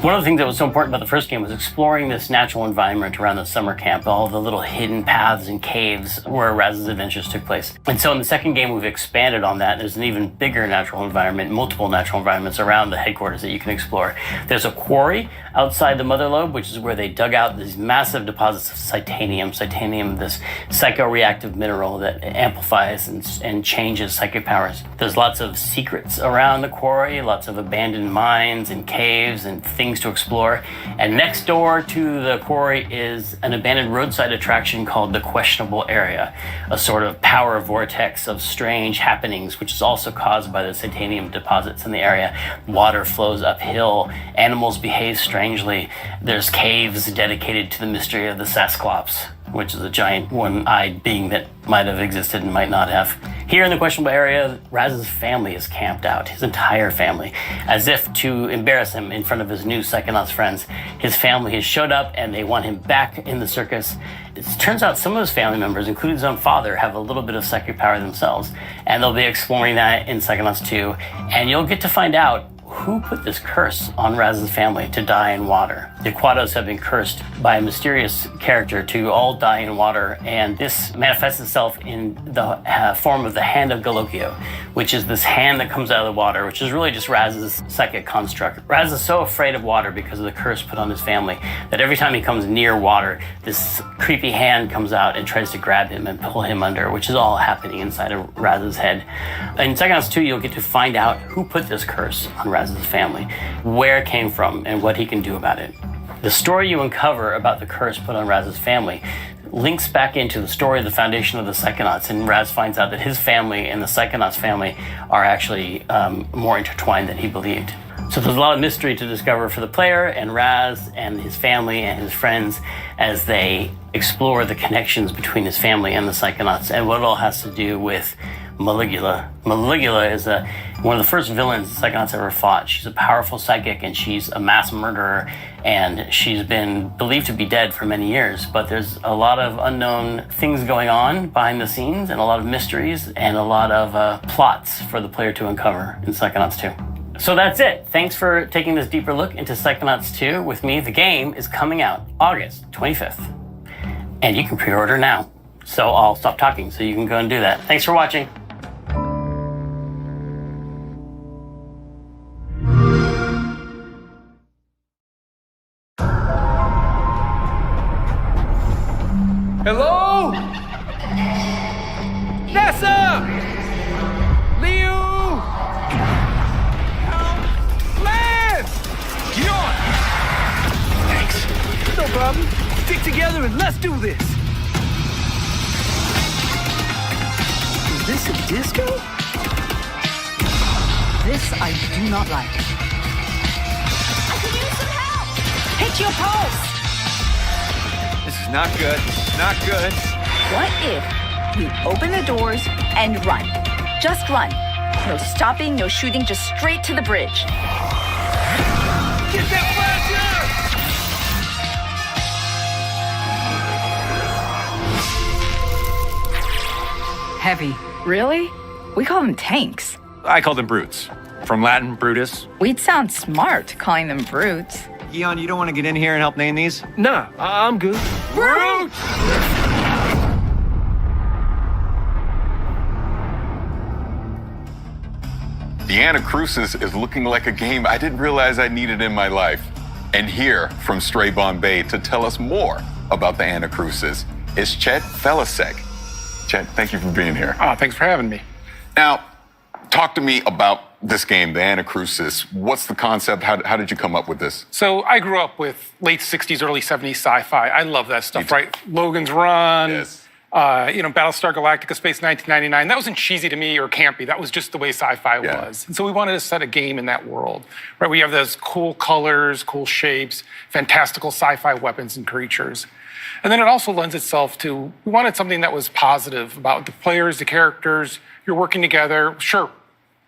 One of the things that was so important about the first game was exploring this natural environment around the summer camp, all the little hidden paths and caves where Raz's adventures took place. And so in the second game, we've expanded on that. There's an even bigger natural environment, multiple natural environments around the headquarters that you can explore. There's a quarry outside the Mother Lobe, which is where they dug out these massive deposits of titanium. Titanium, this psychoreactive mineral that amplifies and changes psychic powers. There's lots of secrets around the quarry, lots of abandoned mines and caves and things to explore. And next door to the quarry is an abandoned roadside attraction called the Questionable Area, a sort of power vortex of strange happenings, which is also caused by the titanium deposits in the area. Water flows uphill, animals behave strangely. There's caves dedicated to the mystery of the Sasclops, which is a giant one-eyed being that might have existed and might not have. Here in the Questionable Area, Raz's family is camped out, his entire family, as if to embarrass him in front of his new Psychonauts friends. His family has showed up and they want him back in the circus. It turns out some of his family members, including his own father, have a little bit of psychic power themselves, and they'll be exploring that in Psychonauts 2, and you'll get to find out who put this curse on Raz's family to die in water. The Aquatos have been cursed by a mysterious character to all die in water, and this manifests itself in the form of the Hand of Galokio, which is this hand that comes out of the water, which is really just Raz's psychic construct. Raz is so afraid of water because of the curse put on his family that every time he comes near water, this creepy hand comes out and tries to grab him and pull him under, which is all happening inside of Raz's head. In Psychonauts 2, you'll get to find out who put this curse on Raz's family, where it came from, and what he can do about it. The story you uncover about the curse put on Raz's family links back into the story of the foundation of the Psychonauts, and Raz finds out that his family and the Psychonauts family are actually more intertwined than he believed. So there's a lot of mystery to discover for the player and Raz and his family and his friends as they explore the connections between his family and the Psychonauts and what it all has to do with Maligula. Maligula is one of the first villains the Psychonauts ever fought. She's a powerful psychic and she's a mass murderer, and she's been believed to be dead for many years, but there's a lot of unknown things going on behind the scenes and a lot of mysteries and a lot of plots for the player to uncover in Psychonauts 2. So that's it. Thanks for taking this deeper look into Psychonauts 2 with me. The game is coming out August 25th, and you can pre-order now. So I'll stop talking so you can go and do that. Thanks for watching. Hello? Nessa! Liu! Lance! Get on! Thanks. No problem. Stick together and let's do this. this a disco? This I do not like. I could use some help! Hit your pulse! This is not good. This is not good. What if we open the doors and run? Just run. No stopping, no shooting, just straight to the bridge. Get that flasher! Heavy. Really? We call them tanks. I call them brutes. From Latin, Brutus. We'd sound smart calling them brutes. Eon, you don't want to get in here and help name these? Nah, I'm good. Brute! The Anacrusis is looking like a game I didn't realize I needed in my life. And here from Stray Bombay to tell us more about the Anacrusis is Chet Felisek. Chet, thank you for being here. Oh, thanks for having me. Now, talk to me about this game, the Anacrusis. What's the concept? How did you come up with this? So I grew up with late 60s, early 70s sci-fi. I love that stuff, right? Logan's Run, Yes. Battlestar Galactica, Space 1999. That wasn't cheesy to me or campy. That was just the way sci-fi was. And so we wanted to set a game in that world, right? We have those cool colors, cool shapes, fantastical sci-fi weapons and creatures. And then it also lends itself to, we wanted something that was positive about the players, the characters, you're working together. Sure,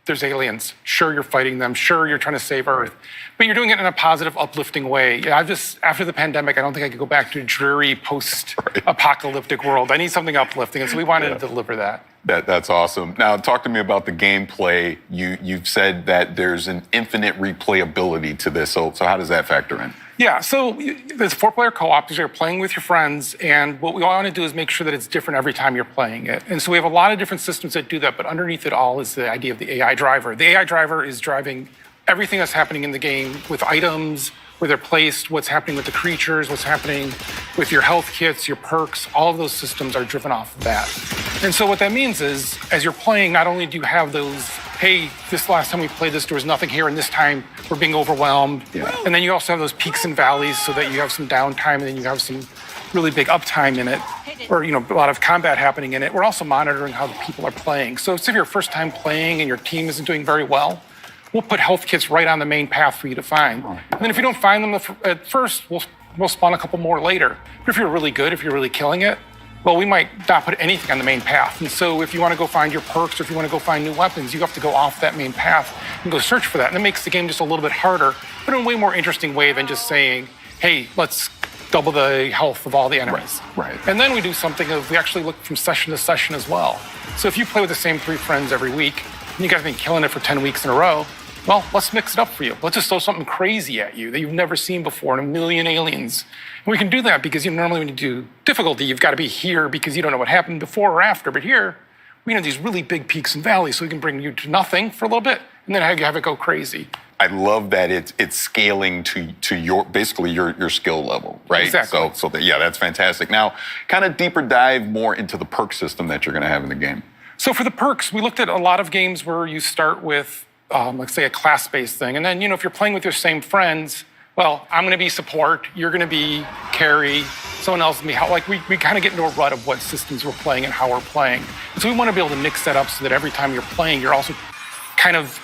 there's aliens. Sure, you're fighting them. Sure, you're trying to save Earth. But you're doing it in a positive, uplifting way. After the pandemic, I don't think I could go back to a dreary, post-apocalyptic world. I need something uplifting, and so we wanted to deliver that. That's awesome. Now, talk to me about the gameplay. You've said that there's an infinite replayability to this. So how does that factor in? Yeah, so there's a 4-player co-op. You're playing with your friends, and what we want to do is make sure that it's different every time you're playing it. And so we have a lot of different systems that do that, but underneath it all is the idea of the AI driver. The AI driver is driving everything that's happening in the game with items, where they're placed, what's happening with the creatures, what's happening with your health kits, your perks. All of those systems are driven off of that. And so what that means is, as you're playing, not only do you have those, hey, this last time we played this, there was nothing here, and this time we're being overwhelmed. And then you also have those peaks and valleys so that you have some downtime, and then you have some really big uptime in it, or a lot of combat happening in it. We're also monitoring how the people are playing. So if you're your first time playing and your team isn't doing very well, we'll put health kits right on the main path for you to find. And then if you don't find them at first, we'll spawn a couple more later. But if you're really good, if you're really killing it, well, we might not put anything on the main path. And so if you want to go find your perks, or if you want to go find new weapons, you have to go off that main path and go search for that. And it makes the game just a little bit harder, but in a way more interesting way than just saying, hey, let's double the health of all the enemies. Right. And then we do something of, we actually look from session to session as well. So if you play with the same 3 friends every week, and you guys have been killing it for 10 weeks in a row, well, let's mix it up for you. Let's just throw something crazy at you that you've never seen before, and 1 million aliens. And we can do that because normally when you do difficulty, you've got to be here because you don't know what happened before or after. But here, we have these really big peaks and valleys, so we can bring you to nothing for a little bit, and then have it go crazy. I love that it's scaling to your basically your skill level, right? Exactly. So that's fantastic. Now, kind of deeper dive more into the perk system that you're going to have in the game. So for the perks, we looked at a lot of games where you start with, let's say, a class-based thing, and then if you're playing with your same friends, well, I'm going to be support, you're going to be carry, someone else will be help. Like we kind of get into a rut of what systems we're playing and how we're playing. And so we want to be able to mix that up so that every time you're playing, you're also kind of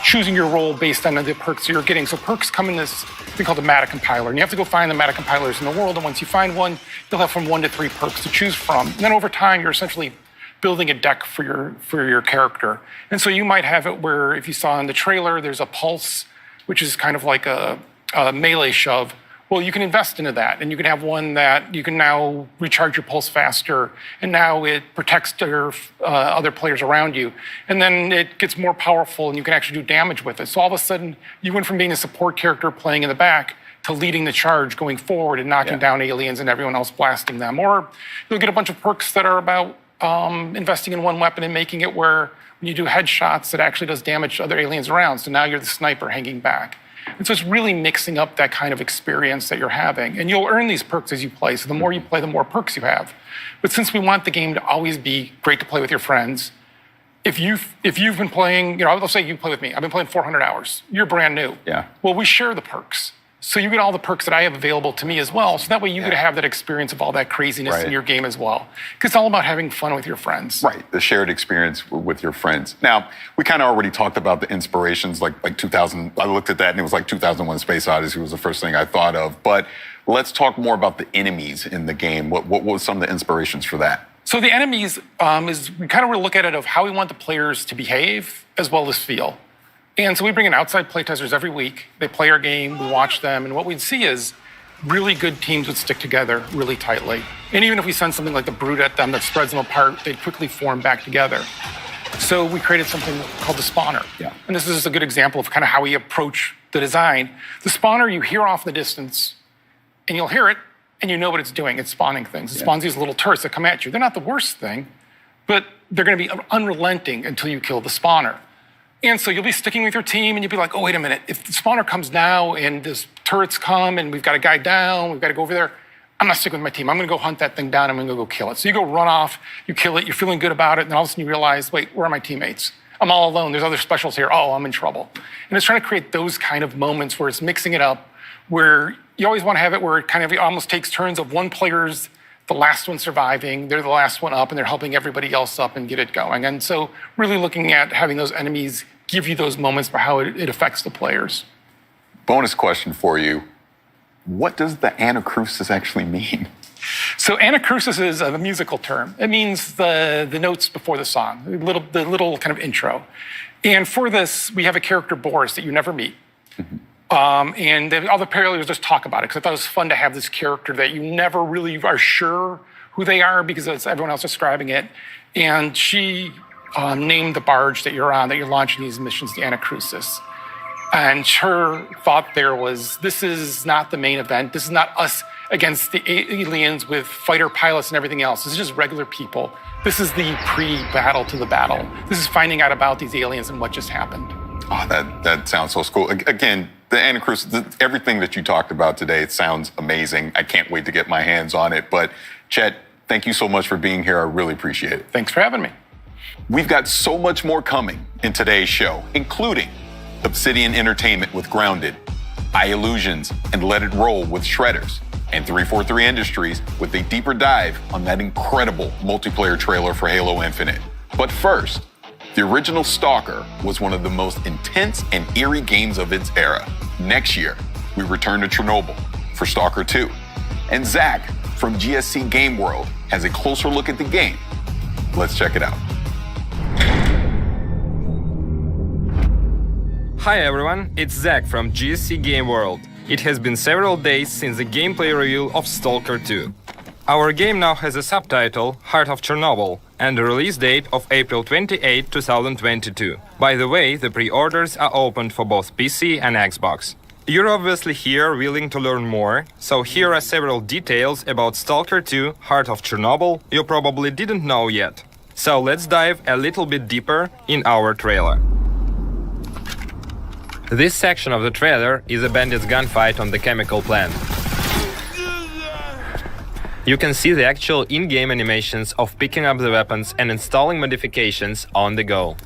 choosing your role based on the perks you're getting. So perks come in this thing called a meta compiler, and you have to go find the meta compilers in the world. And once you find one, you'll have from 1 to 3 perks to choose from. And then over time, you're essentially building a deck for your character. And so you might have it where, if you saw in the trailer, there's a pulse, which is kind of like a melee shove. Well, you can invest into that, and you can have one that you can now recharge your pulse faster, and now it protects your other players around you. And then it gets more powerful, and you can actually do damage with it. So all of a sudden, you went from being a support character playing in the back to leading the charge going forward and knocking down aliens and everyone else blasting them. Or you'll get a bunch of perks that are about investing in one weapon and making it where when you do headshots, it actually does damage to other aliens around. So now you're the sniper hanging back. And so it's really mixing up that kind of experience that you're having. And you'll earn these perks as you play. So the more you play, the more perks you have. But since we want the game to always be great to play with your friends, if you've been playing, let's say you play with me. I've been playing 400 hours. You're brand new. Yeah. Well, we share the perks. So you get all the perks that I have available to me as well. So that way you get to have that experience of all that craziness in your game as well. Because it's all about having fun with your friends. Right, the shared experience with your friends. Now, we kind of already talked about the inspirations, like 2000. I looked at that and it was like 2001 Space Odyssey was the first thing I thought of. But let's talk more about the enemies in the game. What was some of the inspirations for that? So the enemies is we kind of look at it of how we want the players to behave as well as feel. And so we bring in outside playtesters every week. They play our game, we watch them, and what we'd see is really good teams would stick together really tightly. And even if we send something like the Brood at them that spreads them apart, they'd quickly form back together. So we created something called the spawner. And this is just a good example of kind of how we approach the design. The spawner you hear off in the distance, and you'll hear it, and you know what it's doing. It's spawning things. It spawns these little turrets that come at you. They're not the worst thing, but they're going to be unrelenting until you kill the spawner. And so you'll be sticking with your team, and you'll be like, oh, wait a minute. If the spawner comes now, and these turrets come, and we've got a guy down, we've got to go over there, I'm not sticking with my team. I'm going to go hunt that thing down. I'm going to go kill it. So you go run off, you kill it, you're feeling good about it, and all of a sudden you realize, wait, where are my teammates? I'm all alone. There's other specials here. Oh, I'm in trouble. And it's trying to create those kind of moments where it's mixing it up, where you always want to have it where it kind of almost takes turns of one player's the last one surviving, they're the last one up, and they're helping everybody else up and get it going. And so really looking at having those enemies give you those moments for how it affects the players. Bonus question for you. What does the anacrusis actually mean? So anacrusis is a musical term. It means the notes before the song, the little kind of intro. And for this, we have a character, Boris, that you never meet. And all the players just talk about it because I thought it was fun to have this character that you never really are sure who they are because it's everyone else describing it. And she named the barge that you're on, that you're launching these missions, the Anacrusis. And her thought there was, this is not the main event. This is not us against the aliens with fighter pilots and everything else. This is just regular people. This is the pre-battle to the battle. This is finding out about these aliens and what just happened. Oh, that sounds so cool. Again, the Anacrusis, everything that you talked about today, it sounds amazing. I can't wait to get my hands on it. But Chet, thank you so much for being here. I really appreciate it. Thanks for having me. We've got so much more coming in today's show, including Obsidian Entertainment with Grounded, iLlusions and Let It Roll with Shredders, and 343 Industries with a deeper dive on that incredible multiplayer trailer for Halo Infinite. But first, the original Stalker was one of the most intense and eerie games of its era. Next year, we return to Chernobyl for Stalker 2. And Zach from GSC Game World has a closer look at the game. Let's check it out. Hi everyone, it's Zach from GSC Game World. It has been several days since the gameplay reveal of Stalker 2. Our game now has a subtitle, Heart of Chernobyl, and a release date of April 28, 2022. By the way, the pre-orders are opened for both PC and Xbox. You're obviously here willing to learn more, so here are several details about Stalker 2, Heart of Chernobyl you probably didn't know yet. So let's dive a little bit deeper in our trailer. This section of the trailer is a bandit's gunfight on the chemical plant. You can see the actual in-game animations of picking up the weapons and installing modifications on the go.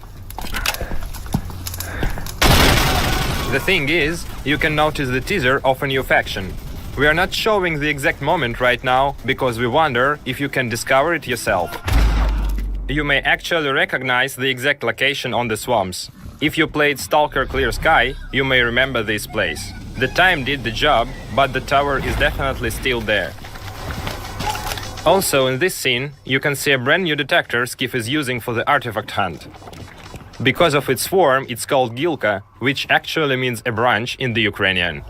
The thing is, you can notice the teaser of a new faction. We are not showing the exact moment right now because we wonder if you can discover it yourself. You may actually recognize the exact location on the swamps. If you played Stalker Clear Sky, you may remember this place. The time did the job, but the tower is definitely still there. Also in this scene, you can see a brand new detector Skiff is using for the artifact hunt. Because of its form, it's called Gilka, which actually means a branch in the Ukrainian.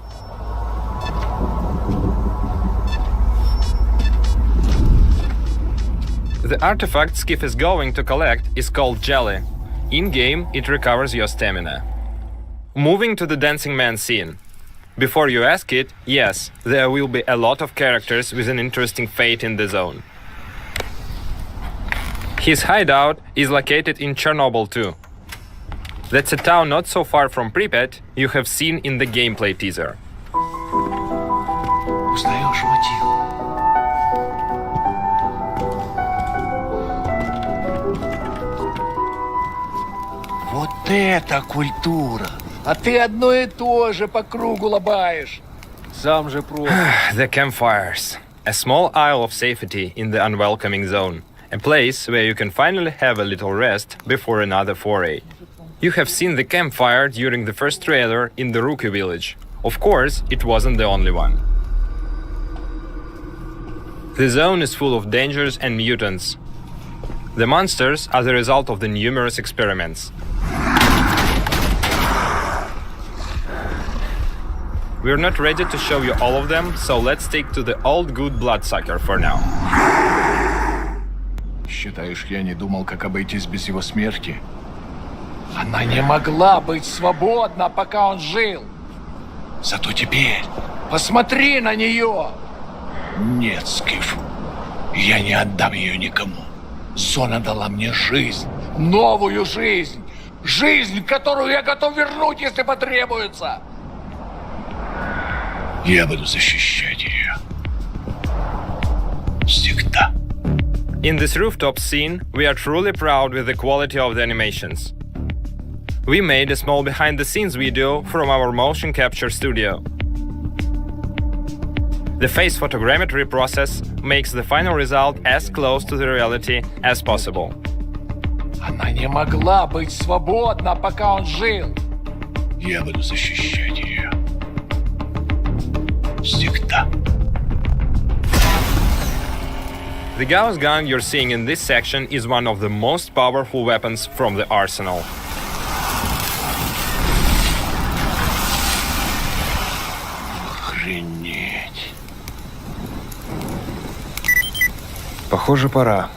The artifact Skiff is going to collect is called Jelly. In-game, it recovers your stamina. Moving to the Dancing Man scene. Before you ask it, yes, there will be a lot of characters with an interesting fate in the zone. His hideout is located in Chernobyl too. That's a town not so far from Pripyat you have seen in the gameplay teaser. Вот это культура! А ты одно и то же по кругу лобаешь. Сам же просто. The campfires. A small isle of safety in the unwelcoming zone. A place where you can finally have a little rest before another foray. You have seen the campfire during the first trailer in the Rookie Village. Of course, it wasn't the only one. The zone is full of dangers and mutants. The monsters are the result of the numerous experiments. We're not ready to show you all of them, so let's stick to the old good bloodsucker for now. Считаешь, я не думал, как обойтись без его смерти? Она не могла быть свободна, пока он жил. Зато теперь посмотри на нее. Нет, Скиф, я не отдам ее никому. Зона дала мне жизнь, новую жизнь. Жизнь, которую я готов вернуть, если потребуется. Я буду защищать ее. Всегда. In this rooftop scene, we are truly proud with the quality of the animations. We made a small behind-the-scenes video from our motion capture studio. The face photogrammetry process makes the final result as close to the reality as possible. Она не могла быть свободна, пока он жил. Я буду защищать ее. Всегда. The Gauss gun you're seeing in this section is one of the most powerful weapons from the arsenal. Охренеть. Похоже, пора.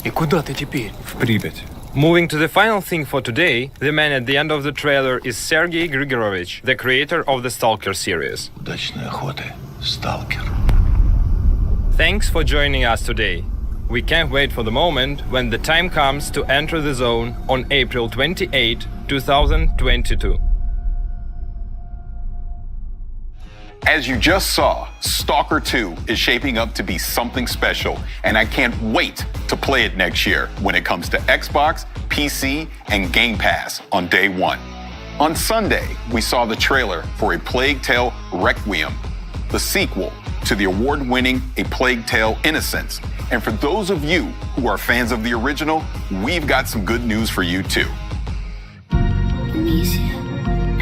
И куда ты теперь? В Припять. Moving to the final thing for today, the man at the end of the trailer is Sergei Grigorovich, the creator of the Stalker series. Удачной охоты, Сталкер. Thanks for joining us today. We can't wait for the moment when the time comes to enter the zone on April 28, 2022. As you just saw, Stalker 2 is shaping up to be something special, and I can't wait to play it next year when it comes to Xbox, PC, and Game Pass on day one. On Sunday, we saw the trailer for A Plague Tale Requiem, the sequel to the award-winning A Plague Tale Innocence. And for those of you who are fans of the original, we've got some good news for you too. Amicia,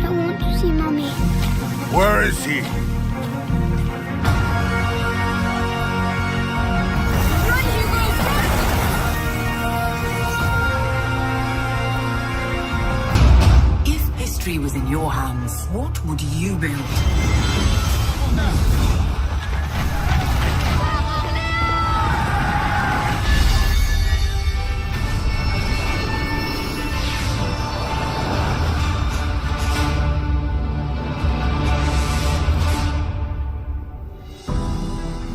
I want to see Mommy. Where is he? If history was in your hands, what would you build?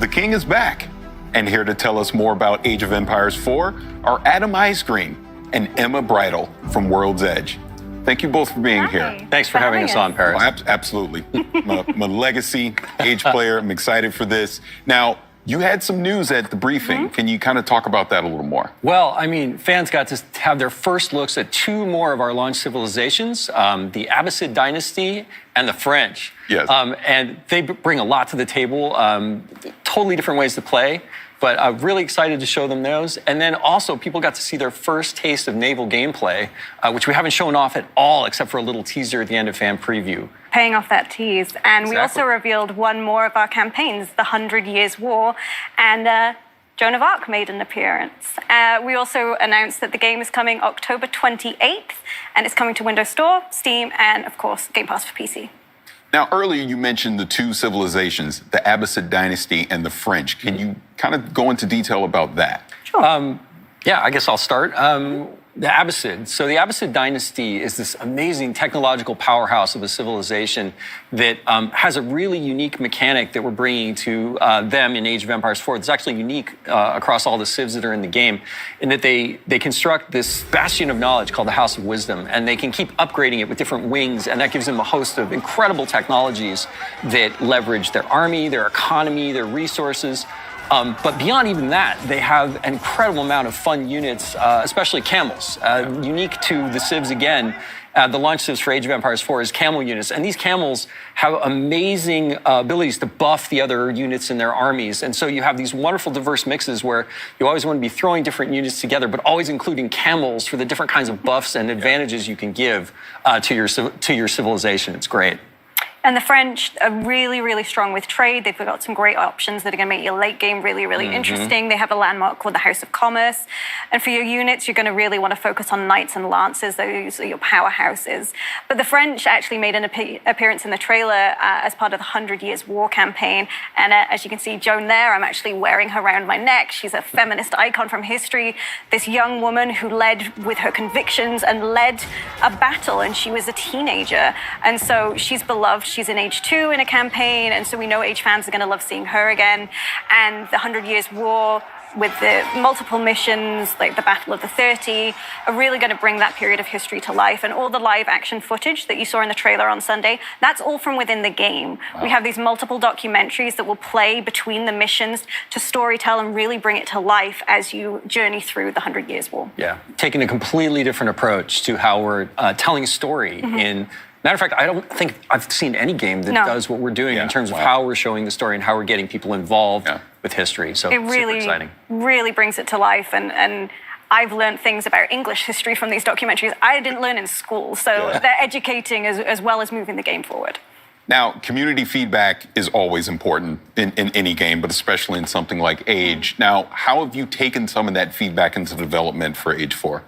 The King is back, and here to tell us more about Age of Empires 4 are Adam Ice Cream and Emma Bridle from World's Edge. Thank you both for being here. Thanks for having us on, Paris. Oh, absolutely. I'm a legacy Age player. I'm excited for this. Now, you had some news at the briefing. Can you kind of talk about that a little more? Well, I mean, fans got to have their first looks at two more of our launch civilizations, the Abbasid dynasty and the French. Yes. And they bring a lot to the table, totally different ways to play. But I'm really excited to show them those. And then also, people got to see their first taste of naval gameplay, which we haven't shown off at all, except for a little teaser at the end of fan preview. Paying off that tease. And we Exactly. also revealed one more of our campaigns, the 100 Years' War, and Joan of Arc made an appearance. We also announced that the game is coming October 28th, and it's coming to Windows Store, Steam, and of course, Game Pass for PC. Now, earlier you mentioned the two civilizations, the Abbasid dynasty and the French. Can you kind of go into detail about that? Sure. Yeah, I guess I'll start. The Abbasid. So the Abbasid dynasty is this amazing technological powerhouse of a civilization that has a really unique mechanic that we're bringing to them in Age of Empires 4. It's actually unique across all the civs that are in the game, in that they construct this bastion of knowledge called the House of Wisdom, and they can keep upgrading it with different wings, and that gives them a host of incredible technologies that leverage their army, their economy, their resources. But beyond even that, they have an incredible amount of fun units, especially camels, unique to the civs again, the launch civs for Age of Empires 4 is camel units. And these camels have amazing abilities to buff the other units in their armies. And so you have these wonderful diverse mixes where you always want to be throwing different units together, but always including camels for the different kinds of buffs and advantages you can give to your civilization. It's great. And the French are really, really strong with trade. They've got some great options that are going to make your late game really, really interesting. They have a landmark called the House of Commerce. And for your units, you're going to really want to focus on knights and lancers. Those are your powerhouses. But the French actually made an appearance in the trailer as part of the 100 Years War campaign. And as you can see, Joan there, I'm actually wearing her around my neck. She's a feminist icon from history. This young woman who led with her convictions and led a battle, and she was a teenager. And so she's beloved. She's in Age 2 in a campaign, and so we know Age fans are going to love seeing her again. And the 100 Years War, with the multiple missions, like the Battle of the 30, are really going to bring that period of history to life. And all the live action footage that you saw in the trailer on Sunday, that's all from within the game. Wow. We have these multiple documentaries that will play between the missions to storytell and really bring it to life as you journey through the 100 Years War. Yeah, taking a completely different approach to how we're telling a story in... Matter of fact, I don't think I've seen any game that does what we're doing in terms of how we're showing the story and how we're getting people involved with history. So it really, super exciting. Really brings it to life. And I've learned things about English history from these documentaries I didn't learn in school. So they're educating as well as moving the game forward. Now, community feedback is always important in any game, but especially in something like Age. Now, how have you taken some of that feedback into development for Age 4?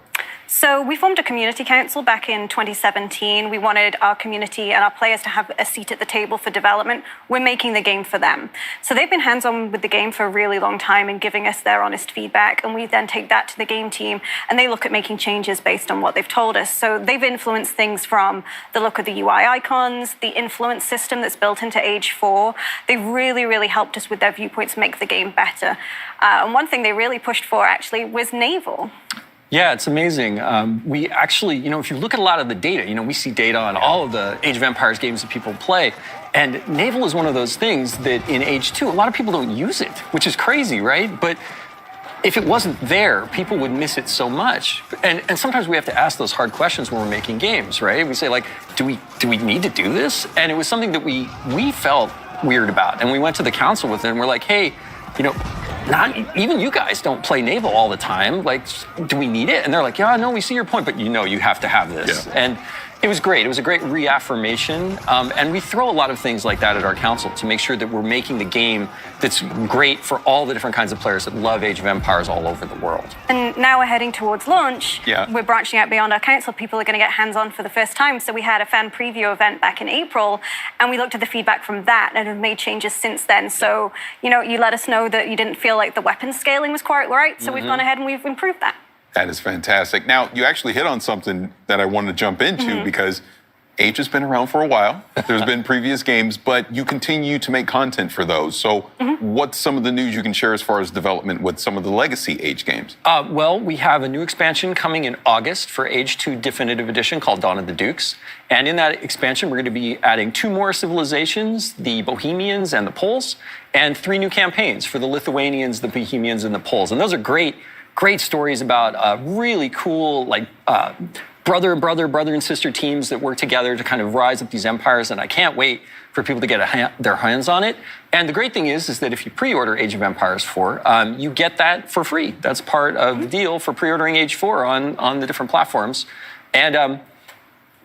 So we formed a community council back in 2017. We wanted our community and our players to have a seat at the table for development. We're making the game for them. So they've been hands-on with the game for a really long time and giving us their honest feedback. And we then take that to the game team and they look at making changes based on what they've told us. So they've influenced things from the look of the UI icons, the influence system that's built into Age 4. They've really, really helped us with their viewpoints make the game better. And one thing they really pushed for actually was naval. Yeah, it's amazing. We actually, if you look at a lot of the data, we see data on all of the Age of Empires games that people play. And naval is one of those things that in Age 2, a lot of people don't use it, which is crazy, right? But if it wasn't there, people would miss it so much. And sometimes we have to ask those hard questions when we're making games, right? We say, like, do we need to do this? And it was something that we felt weird about. And we went to the council with it and we're like, hey, not even you guys don't play naval all the time. Like, do we need it? And they're like, yeah, no, we see your point, but you have to have this. Yeah. And it was great. It was a great reaffirmation. And we throw a lot of things like that at our council to make sure that we're making the game that's great for all the different kinds of players that love Age of Empires all over the world. And now we're heading towards launch. Yeah. We're branching out beyond our council. People are going to get hands-on for the first time. So we had a fan preview event back in April, and we looked at the feedback from that and have made changes since then. So, you let us know that you didn't feel like the weapon scaling was quite right. So we've gone ahead and we've improved that. That is fantastic. Now, you actually hit on something that I wanted to jump into because Age has been around for a while. There's been previous games, but you continue to make content for those. So what's some of the news you can share as far as development with some of the legacy Age games? Well, we have a new expansion coming in August for Age 2 Definitive Edition called Dawn of the Dukes. And in that expansion, we're going to be adding 2 more civilizations, the Bohemians and the Poles, and 3 new campaigns for the Lithuanians, the Bohemians, and the Poles. And those are great stories about really cool, brother and sister teams that work together to kind of rise up these empires. And I can't wait for people to get their hands on it. And the great thing is that if you pre-order Age of Empires 4, you get that for free. That's part of the deal for pre-ordering Age 4 on the different platforms. And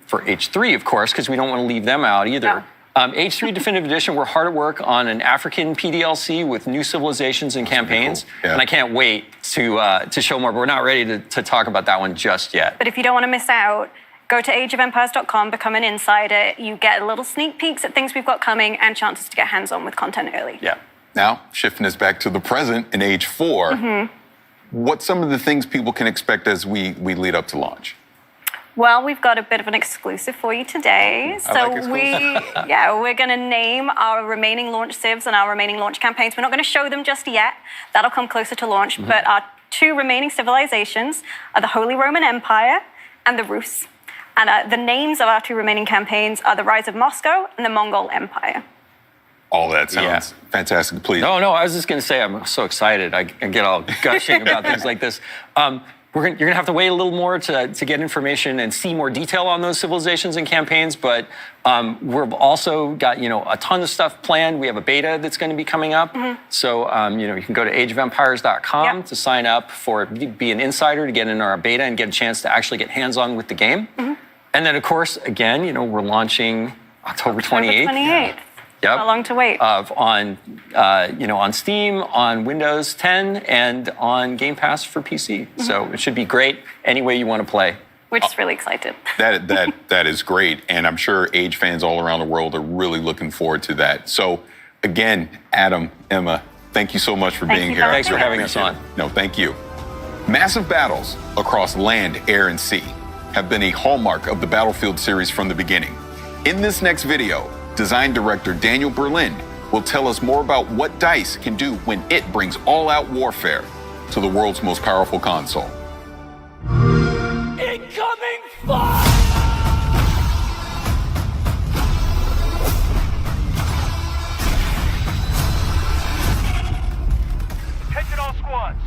for Age 3, of course, because we don't want to leave them out either. No. Age 3 Definitive Edition, we're hard at work on an African PDLC with new civilizations and campaigns. Cool. Yeah. And I can't wait to show more, but we're not ready to talk about that one just yet. But if you don't want to miss out, go to ageofempires.com, become an insider. You get little sneak peeks at things we've got coming and chances to get hands-on with content early. Yeah. Now, shifting us back to the present in Age 4, what's some of the things people can expect as we lead up to launch? Well, we've got a bit of an exclusive for you today. So we're going to name our remaining launch civs and our remaining launch campaigns. We're not going to show them just yet. That'll come closer to launch. But our 2 remaining civilizations are the Holy Roman Empire and the Rus. And the names of our 2 remaining campaigns are the Rise of Moscow and the Mongol Empire. All that sounds fantastic. Please. No, I was just going to say I'm so excited. I get all gushing about things like this. you're gonna have to wait a little more to get information and see more detail on those civilizations and campaigns, but we've also got a ton of stuff planned. We have a beta that's going to be coming up, so you can go to ageofempires.com to sign up for be an insider to get in our beta and get a chance to actually get hands-on with the game. And then of course, again, we're launching October 28th. Yep. Not long to wait. On Steam, on Windows 10, and on Game Pass for PC. So it should be great any way you want to play. We're just really excited. That is great, and I'm sure Age fans all around the world are really looking forward to that. So, again, Adam, Emma, thank you so much for being here. Thanks for having us on. No, thank you. Massive battles across land, air, and sea have been a hallmark of the Battlefield series from the beginning. In this next video, design director Daniel Berlin will tell us more about what DICE can do when it brings all-out warfare to the world's most powerful console. Incoming fire! Attention all squads.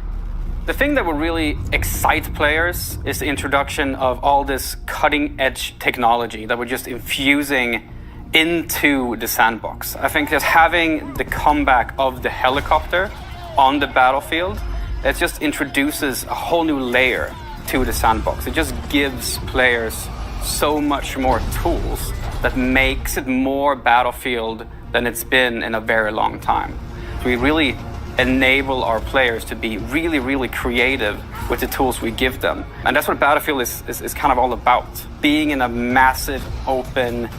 The thing that will really excite players is the introduction of all this cutting-edge technology that we're just infusing into the sandbox. I think just having the comeback of the helicopter on the battlefield, it just introduces a whole new layer to the sandbox. It just gives players so much more tools that makes it more Battlefield than it's been in a very long time. We really enable our players to be really, really creative with the tools we give them. And that's what Battlefield is kind of all about. Being in a massive, open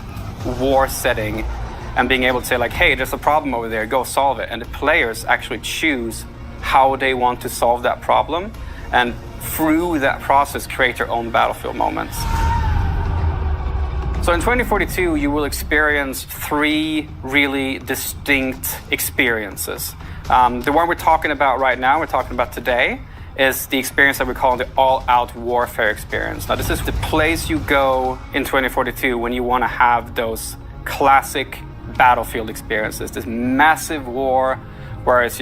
war setting and being able to say like, hey, there's a problem over there, go solve it. And the players actually choose how they want to solve that problem, and through that process create their own Battlefield moments. So in 2042, you will experience 3 really distinct experiences. The one we're talking about right now, we're talking about today, is the experience that we call the all-out warfare experience. Now, this is the place you go in 2042 when you want to have those classic Battlefield experiences, this massive war where it's,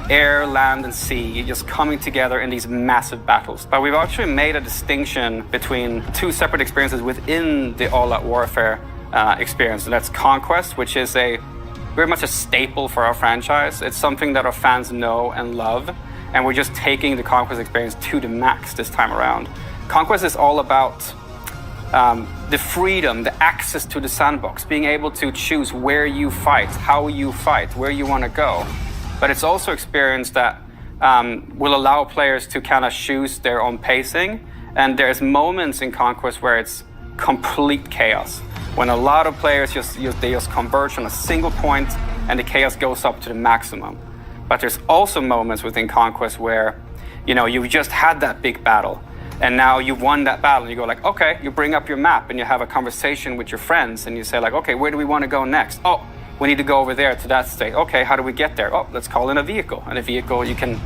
air, land, and sea just coming together in these massive battles. But we've actually made a distinction between 2 separate experiences within the all-out warfare experience. And that's Conquest, which is very much a staple for our franchise. It's something that our fans know and love, and we're just taking the Conquest experience to the max this time around. Conquest is all about the freedom, the access to the sandbox, being able to choose where you fight, how you fight, where you want to go. But it's also experience that will allow players to kind of choose their own pacing. And there's moments in Conquest where it's complete chaos, when a lot of players they just converge on a single point and the chaos goes up to the maximum. But there's also moments within Conquest where, you've just had that big battle, and now you've won that battle, and you go like, okay, you bring up your map and you have a conversation with your friends, and you say like, okay, where do we want to go next? Oh, we need to go over there to that state. Okay, how do we get there? Oh, let's call in a vehicle. And a vehicle, you can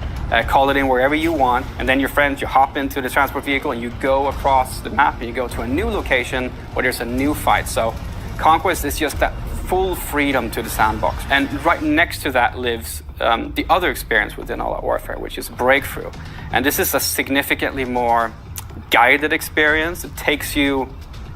call it in wherever you want, and then your friends, you hop into the transport vehicle and you go across the map and you go to a new location where there's a new fight. So Conquest is just that full freedom to the sandbox. And right next to that lives the other experience within All Out Warfare, which is Breakthrough. And this is a significantly more guided experience. It takes you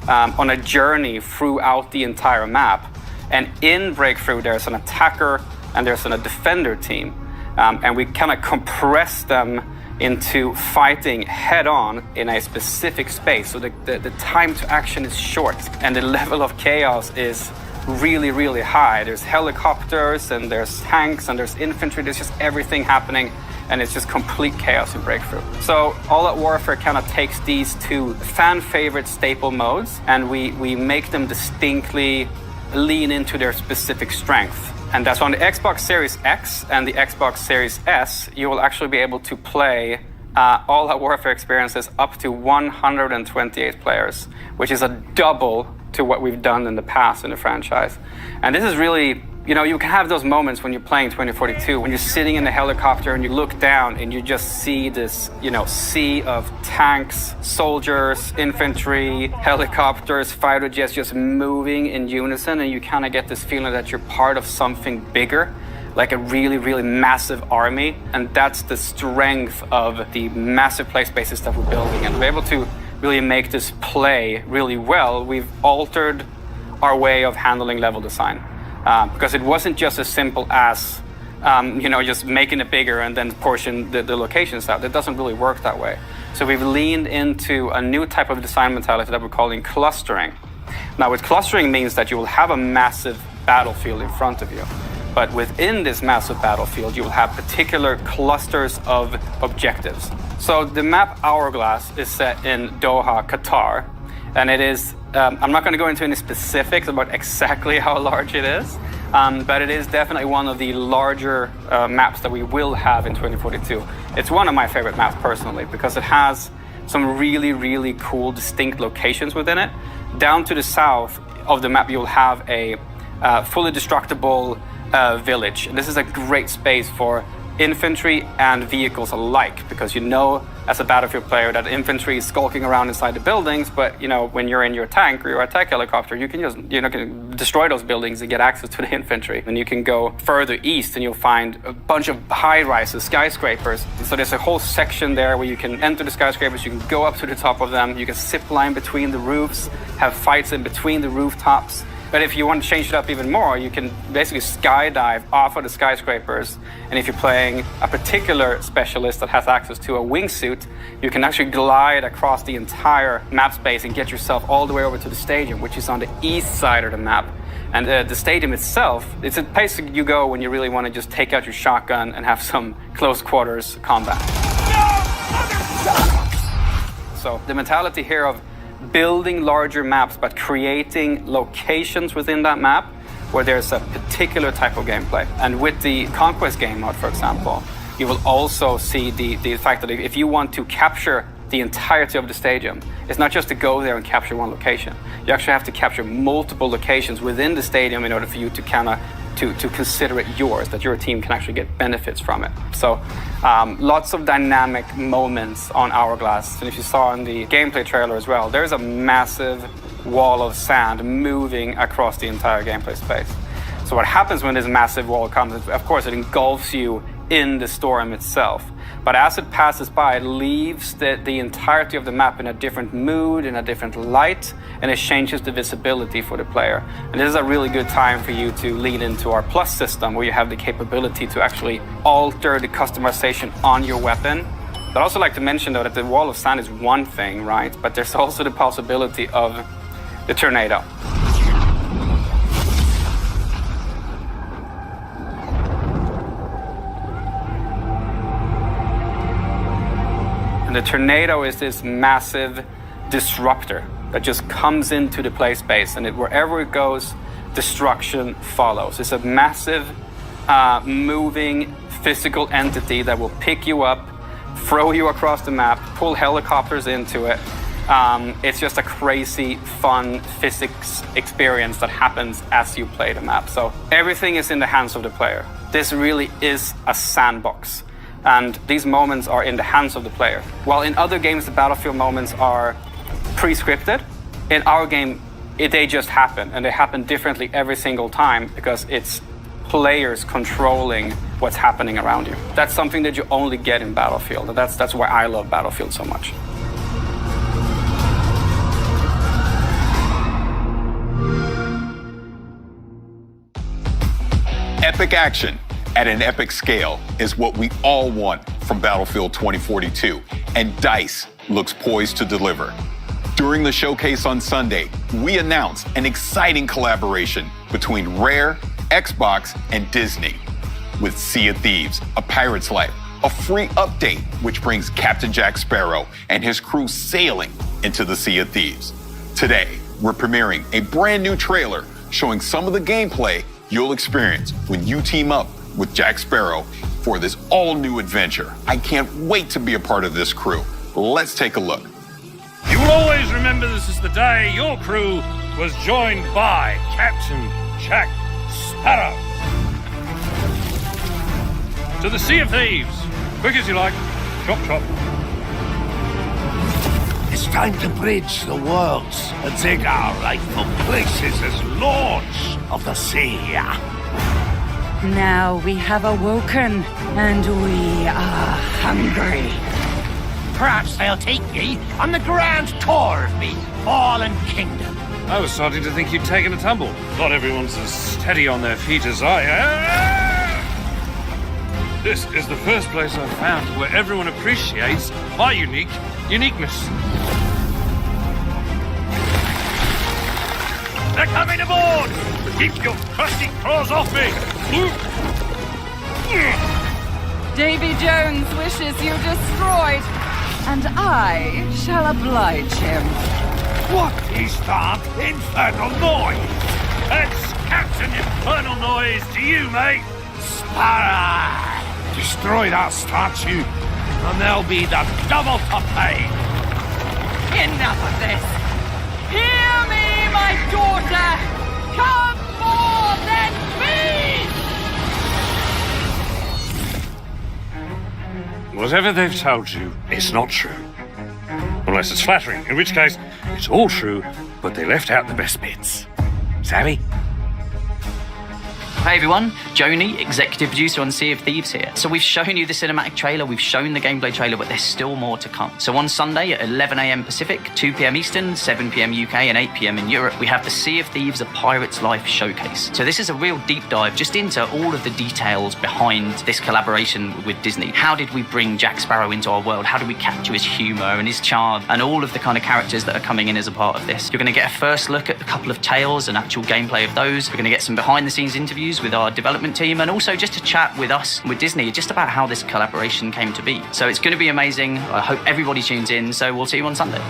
on a journey throughout the entire map. And in Breakthrough, there's an attacker and there's a defender team. And we kind of compress them into fighting head-on in a specific space. So the time to action is short, and the level of chaos is really, really high. There's helicopters, and there's tanks, and there's infantry. There's just everything happening, and it's just complete chaos in Breakthrough. So All Out Warfare kind of takes these 2 fan-favorite staple modes, and we make them distinctly lean into their specific strength. And that's on the Xbox Series X and the Xbox Series S, you will actually be able to play All Out Warfare experiences up to 128 players, which is a double to what we've done in the past in the franchise. And this is really, you can have those moments when you're playing 2042, when you're sitting in the helicopter and you look down and you just see this, sea of tanks, soldiers, infantry, helicopters, fighter jets just moving in unison, and you kind of get this feeling that you're part of something bigger. like a really, really massive army. And that's the strength of the massive play spaces that we're building. And to be able to really make this play really well, we've altered our way of handling level design. Because it wasn't just as simple as just making it bigger and then portion the locations out. It doesn't really work that way. So we've leaned into a new type of design mentality that we're calling clustering. Now, with clustering means that you will have a massive battlefield in front of you. But within this massive battlefield, you will have particular clusters of objectives. So the map Hourglass is set in Doha, Qatar. And it is, I'm not going to go into any specifics about exactly how large it is, but it is definitely one of the larger maps that we will have in 2042. It's one of my favorite maps personally because it has some really, really cool, distinct locations within it. Down to the south of the map, you'll have a fully destructible village. And this is a great space for infantry and vehicles alike, because you know as a battlefield player that infantry is skulking around inside the buildings, but when you're in your tank or your attack helicopter, you can just can destroy those buildings and get access to the infantry. And you can go further east and you'll find a bunch of high rises, skyscrapers. And so there's a whole section there where you can enter the skyscrapers, you can go up to the top of them, you can zip line between the roofs, have fights in between the rooftops. But if you want to change it up even more, you can basically skydive off of the skyscrapers. And if you're playing a particular specialist that has access to a wingsuit, you can actually glide across the entire map space and get yourself all the way over to the stadium, which is on the east side of the map. And the stadium itself, it's a place you go when you really want to just take out your shotgun and have some close quarters combat. So the mentality here of building larger maps, but creating locations within that map where there's a particular type of gameplay. And with the Conquest game mode, for example, you will also see the fact that if you want to capture the entirety of the stadium, it's not just to go there and capture one location. You actually have to capture multiple locations within the stadium in order for you to to consider it yours, that your team can actually get benefits from it. So lots of dynamic moments on Hourglass. And if you saw in the gameplay trailer as well, there's a massive wall of sand moving across the entire gameplay space. So what happens when this massive wall comes, of course, it engulfs you in the storm itself. But as it passes by, it leaves the entirety of the map in a different mood, in a different light, and it changes the visibility for the player. And this is a really good time for you to lean into our Plus system, where you have the capability to actually alter the customization on your weapon. But I'd also like to mention, though, that the wall of sand is one thing, right? But there's also the possibility of the tornado. And the tornado is this massive disruptor that just comes into the play space, and wherever it goes, destruction follows. It's a massive, moving physical entity that will pick you up, throw you across the map, pull helicopters into it. It's just a crazy, fun physics experience that happens as you play the map. So everything is in the hands of the player. This really is a sandbox. And these moments are in the hands of the player. While in other games, the battlefield moments are pre-scripted, in our game, they just happen. And they happen differently every single time because it's players controlling what's happening around you. That's something that you only get in Battlefield. And that's why I love Battlefield so much. Epic action at an epic scale is what we all want from Battlefield 2042, and DICE looks poised to deliver. During the showcase on Sunday, we announced an exciting collaboration between Rare, Xbox, and Disney with Sea of Thieves, A Pirate's Life, a free update which brings Captain Jack Sparrow and his crew sailing into the Sea of Thieves. Today, we're premiering a brand new trailer showing some of the gameplay you'll experience when you team up with Jack Sparrow for this all-new adventure. I can't wait to be a part of this crew. Let's take a look. You will always remember this is the day your crew was joined by Captain Jack Sparrow. To the Sea of Thieves. Quick as you like. Chop, chop. It's time to bridge the worlds and take our rightful places as lords of the sea. Now we have awoken, and we are hungry. Perhaps I'll take ye on the grand tour of me fallen kingdom. I was starting to think you'd taken a tumble. Not everyone's as steady on their feet as I am. This is the first place I've found where everyone appreciates my uniqueness. They're coming aboard! Keep your crusty claws off me! Davy Jones wishes you destroyed, and I shall oblige him. What is that infernal noise? That's Captain Infernal Noise to you, mate! Sparrow! Destroy that statue, and there'll be the double to pay! Enough of this! Hear me, my daughter! Come more than me! Whatever they've told you, it's not true. Unless it's flattering, in which case, it's all true, but they left out the best bits. Savvy? Hey everyone, Joni, executive producer on Sea of Thieves here. So we've shown you the cinematic trailer, we've shown the gameplay trailer, but there's still more to come. So on Sunday at 11 AM Pacific, 2 PM Eastern, 7 PM UK and 8 PM in Europe, we have the Sea of Thieves A Pirate's Life showcase. So this is a real deep dive just into all of the details behind this collaboration with Disney. How did we bring Jack Sparrow into our world? How do we capture his humor and his charm and all of the kind of characters that are coming in as a part of this? You're going to get a first look at a couple of tales and actual gameplay of those. We're going to get some behind the scenes interviews with our development team and also just to chat with us, with Disney, just about how this collaboration came to be. So it's going to be amazing. I hope everybody tunes in. So we'll see you on Sunday.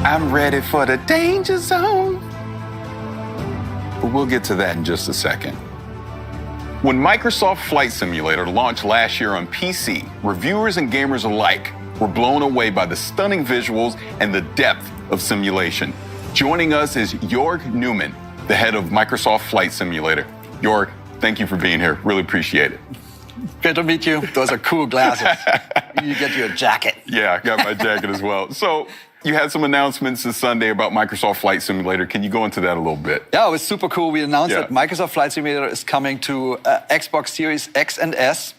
I'm ready for the danger zone. But we'll get to that in just a second. When Microsoft Flight Simulator launched last year on PC, reviewers and gamers alike were blown away by the stunning visuals and the depth of simulation. Joining us is Jorg Newman, the head of Microsoft Flight Simulator. Jorg, thank you for being here. Really appreciate it. Good to meet you. Those are cool glasses. You get your jacket. Yeah, I got my jacket as well. So you had some announcements this Sunday about Microsoft Flight Simulator. Can you go into that a little bit? Yeah, it was super cool. We announced that Microsoft Flight Simulator is coming to Xbox Series X and S.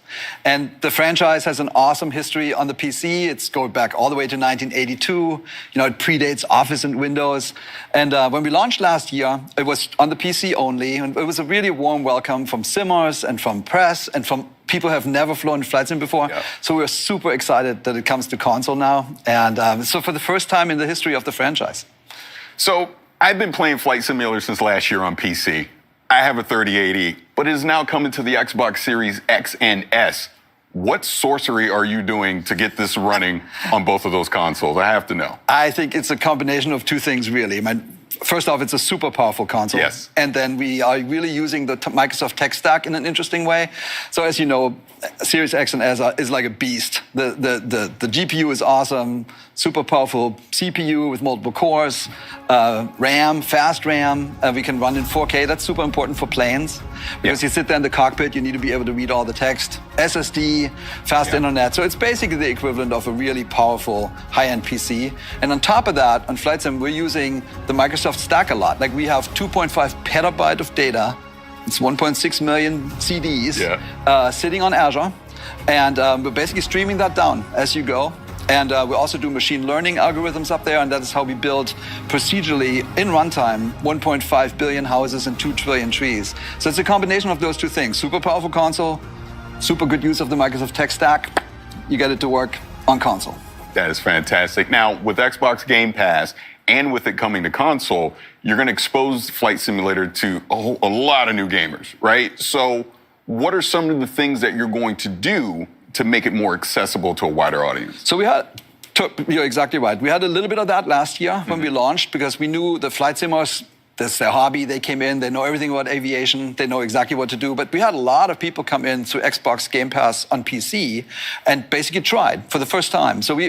And the franchise has an awesome history on the PC. It's going back all the way to 1982. You know, it predates Office and Windows. And when we launched last year, it was on the PC only. And it was a really warm welcome from simmers and from press and from people who have never flown flight sim before. So we're super excited that it comes to console now. And so for the first time in the history of the franchise. So I've been playing Flight Simulator since last year on PC. I have a 3080, but it is now coming to the Xbox Series X and S. What sorcery are you doing to get this running on both of those consoles? I have to know. I think it's a combination of two things, really. I mean, first off, it's a super powerful console. Yes. And then we are really using the Microsoft tech stack in an interesting way. So as you know, Series X and S is like a beast. The GPU is awesome, super powerful CPU with multiple cores, RAM, fast RAM. We can run in 4K. That's super important for planes because you sit there in the cockpit, you need to be able to read all the text. SSD, fast internet. So it's basically the equivalent of a really powerful high-end PC. And on top of that, on Flight Sim, we're using the Microsoft stack a lot. Like we have 2.5 petabyte of data. It's 1.6 million CDs sitting on Azure. And we're basically streaming that down as you go. And we also do machine learning algorithms up there, and that is how we build procedurally in runtime 1.5 billion houses and 2 trillion trees. So it's a combination of those two things. Super powerful console, super good use of the Microsoft tech stack. You get it to work on console. That is fantastic. Now, with Xbox Game Pass and with it coming to console, you're going to expose Flight Simulator to a lot of new gamers, right? So what are some of the things that you're going to do to make it more accessible to a wider audience? So you're exactly right. We had a little bit of that last year when we launched because we knew the flight simmers, that's their hobby. They came in, they know everything about aviation, they know exactly what to do. But we had a lot of people come in through Xbox Game Pass on PC and basically tried for the first time. So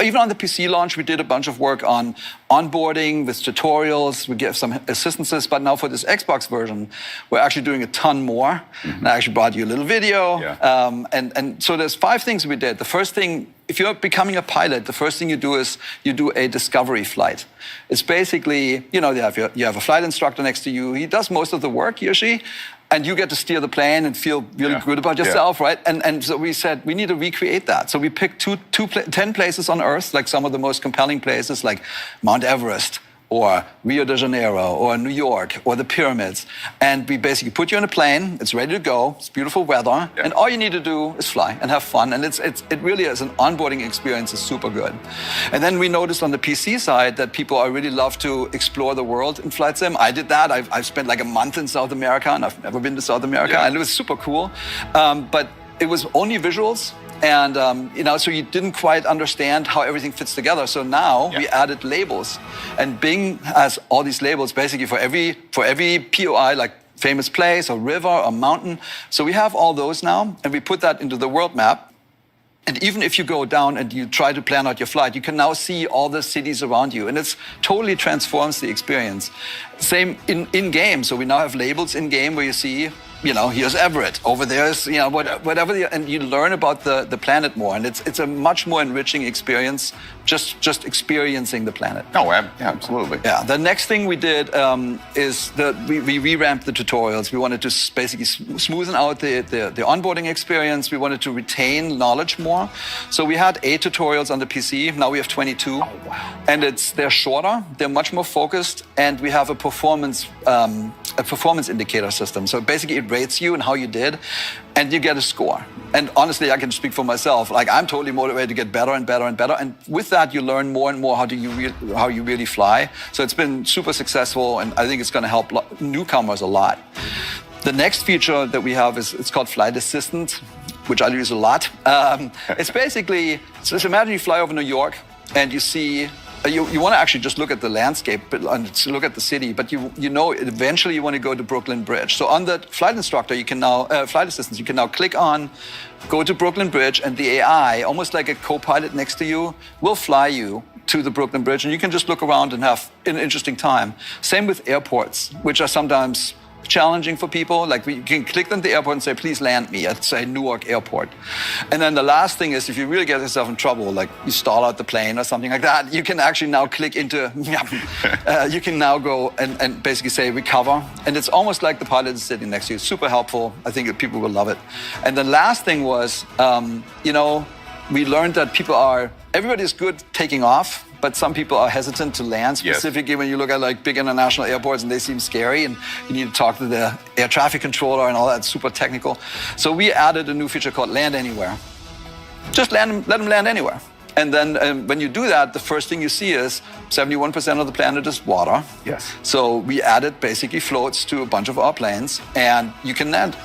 even on the PC launch, we did a bunch of work on onboarding with tutorials. We gave some assistances, but now for this Xbox version, we're actually doing a ton more. And I actually brought you a little video. And so there's 5 things we did. The first thing, if you're becoming a pilot, the first thing you do is you do a discovery flight. It's basically, you know, you have a flight instructor next to you. He does most of the work, he or she. And you get to steer the plane and feel really good about yourself, right? And so we said, we need to recreate that. So we picked 10 places on Earth, like some of the most compelling places, like Mount Everest, or Rio de Janeiro, or New York, or the pyramids. And we basically put you on a plane, it's ready to go, it's beautiful weather, and all you need to do is fly and have fun. And it really is an onboarding experience, is super good. And then we noticed on the PC side that people really love to explore the world in Flight Sim. I did that. I've spent like a month in South America, and I've never been to South America, and it was super cool. But it was only visuals. And, you know, so you didn't quite understand how everything fits together. So now we added labels. And Bing has all these labels basically for every POI, like famous place or river or mountain. So we have all those now, and we put that into the world map. And even if you go down and you try to plan out your flight, you can now see all the cities around you. And it totally transforms the experience. Same in-game. So we now have labels in-game where you see, you know, here's Everett. Over there is, you know, whatever. And you learn about the planet more. And it's a much more enriching experience, just experiencing the planet. Oh, yeah, absolutely. Yeah. The next thing we did is we revamped the tutorials. We wanted to basically smoothen out the onboarding experience. We wanted to retain knowledge more. So we had 8 tutorials on the PC. Now we have 22. Oh, wow. And they're shorter. They're much more focused. And we have a performance indicator system. So basically it rates you and how you did, and you get a score. And honestly, I can speak for myself. Like, I'm totally motivated to get better and better and better. And with that, you learn more and more how you really fly. So it's been super successful, and I think it's going to help newcomers a lot. The next feature that we have it's called Flight Assistant, which I use a lot. It's basically, so imagine you fly over New York and you see. You want to actually just look at the landscape and look at the city, but you know eventually you want to go to Brooklyn Bridge. So on the flight instructor, you can now flight assistants, you can now click on, go to Brooklyn Bridge, and the AI, almost like a co-pilot next to you, will fly you to the Brooklyn Bridge, and you can just look around and have an interesting time. Same with airports, which are sometimes challenging for people. Like you can click on the airport and say, please land me at, say, Newark Airport. And then the last thing is, if you really get yourself in trouble, like you stall out the plane or something like that, you can actually now click into, you can now go and basically say recover. And it's almost like the pilot is sitting next to you. It's super helpful. I think that people will love it. And the last thing was, we learned that everybody's good taking off, but some people are hesitant to land, specifically when you look at like big international airports and they seem scary and you need to talk to the air traffic controller and all that, super technical. So we added a new feature called Land Anywhere. Just let them land anywhere. And then when you do that, the first thing you see is 71% of the planet is water. Yes. So we added basically floats to a bunch of our planes, and you can land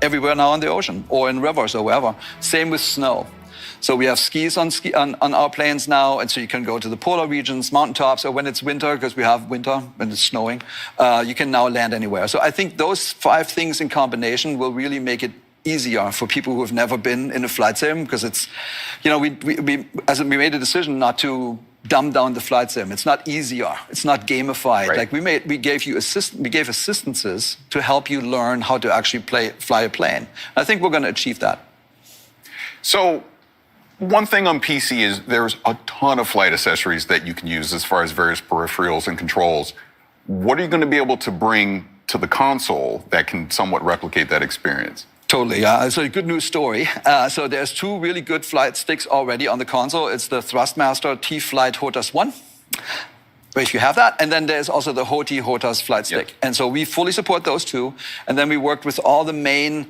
everywhere now in the ocean or in rivers or wherever. Same with snow. So we have skis on our planes now, and so you can go to the polar regions, mountaintops, or when it's winter, because we have winter, when it's snowing, you can now land anywhere. So I think those 5 things in combination will really make it easier for people who have never been in a flight sim, because it's, we made a decision not to dumb down the flight sim. It's not easier. It's not gamified. Right. Like we gave assistances to help you learn how to actually fly a plane. I think we're going to achieve that. So, one thing on PC is there's a ton of flight accessories that you can use as far as various peripherals and controls. What are you going to be able to bring to the console that can somewhat replicate that experience? Totally, so a good news story. So there's 2 really good flight sticks already on the console. It's the Thrustmaster T-Flight HOTAS 1, if you have that. And then there's also the HOTI HOTAS flight stick. And so we fully support those 2. And then we worked with all the main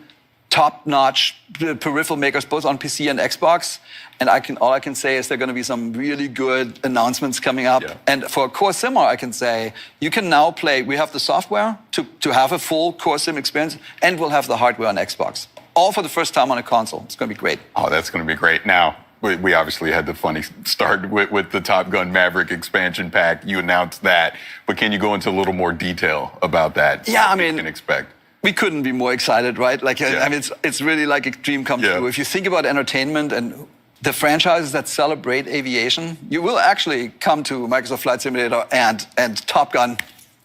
top-notch peripheral makers, both on PC and Xbox. And all I can say is there are going to be some really good announcements coming up. Yeah. And for Core Simmer, I can say you can now play. We have the software to have a full Core Sim experience, and we'll have the hardware on Xbox. All for the first time on a console. It's going to be great. Oh, that's going to be great. Now, we obviously had the funny start with the Top Gun Maverick expansion pack. You announced that. But can you go into a little more detail about that? Yeah, we can expect. We couldn't be more excited, right? Like, I mean, it's really like a dream come true. If you think about entertainment and the franchises that celebrate aviation, you will actually come to Microsoft Flight Simulator and Top Gun,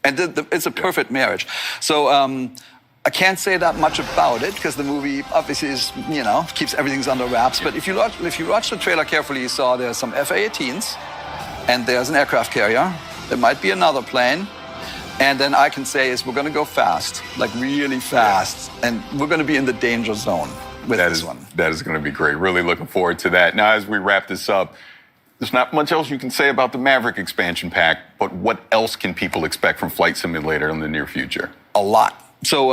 and it's a perfect marriage. So I can't say that much about it because the movie obviously is, keeps everything under wraps. But if you watch the trailer carefully, you saw there's some F/A-18s, and there's an aircraft carrier. There might be another plane. And then I can say is we're going to go fast, like really fast, and we're going to be in the danger zone with this one. That is going to be great. Really looking forward to that. Now, as we wrap this up, there's not much else you can say about the Maverick expansion pack, but what else can people expect from Flight Simulator in the near future? A lot. So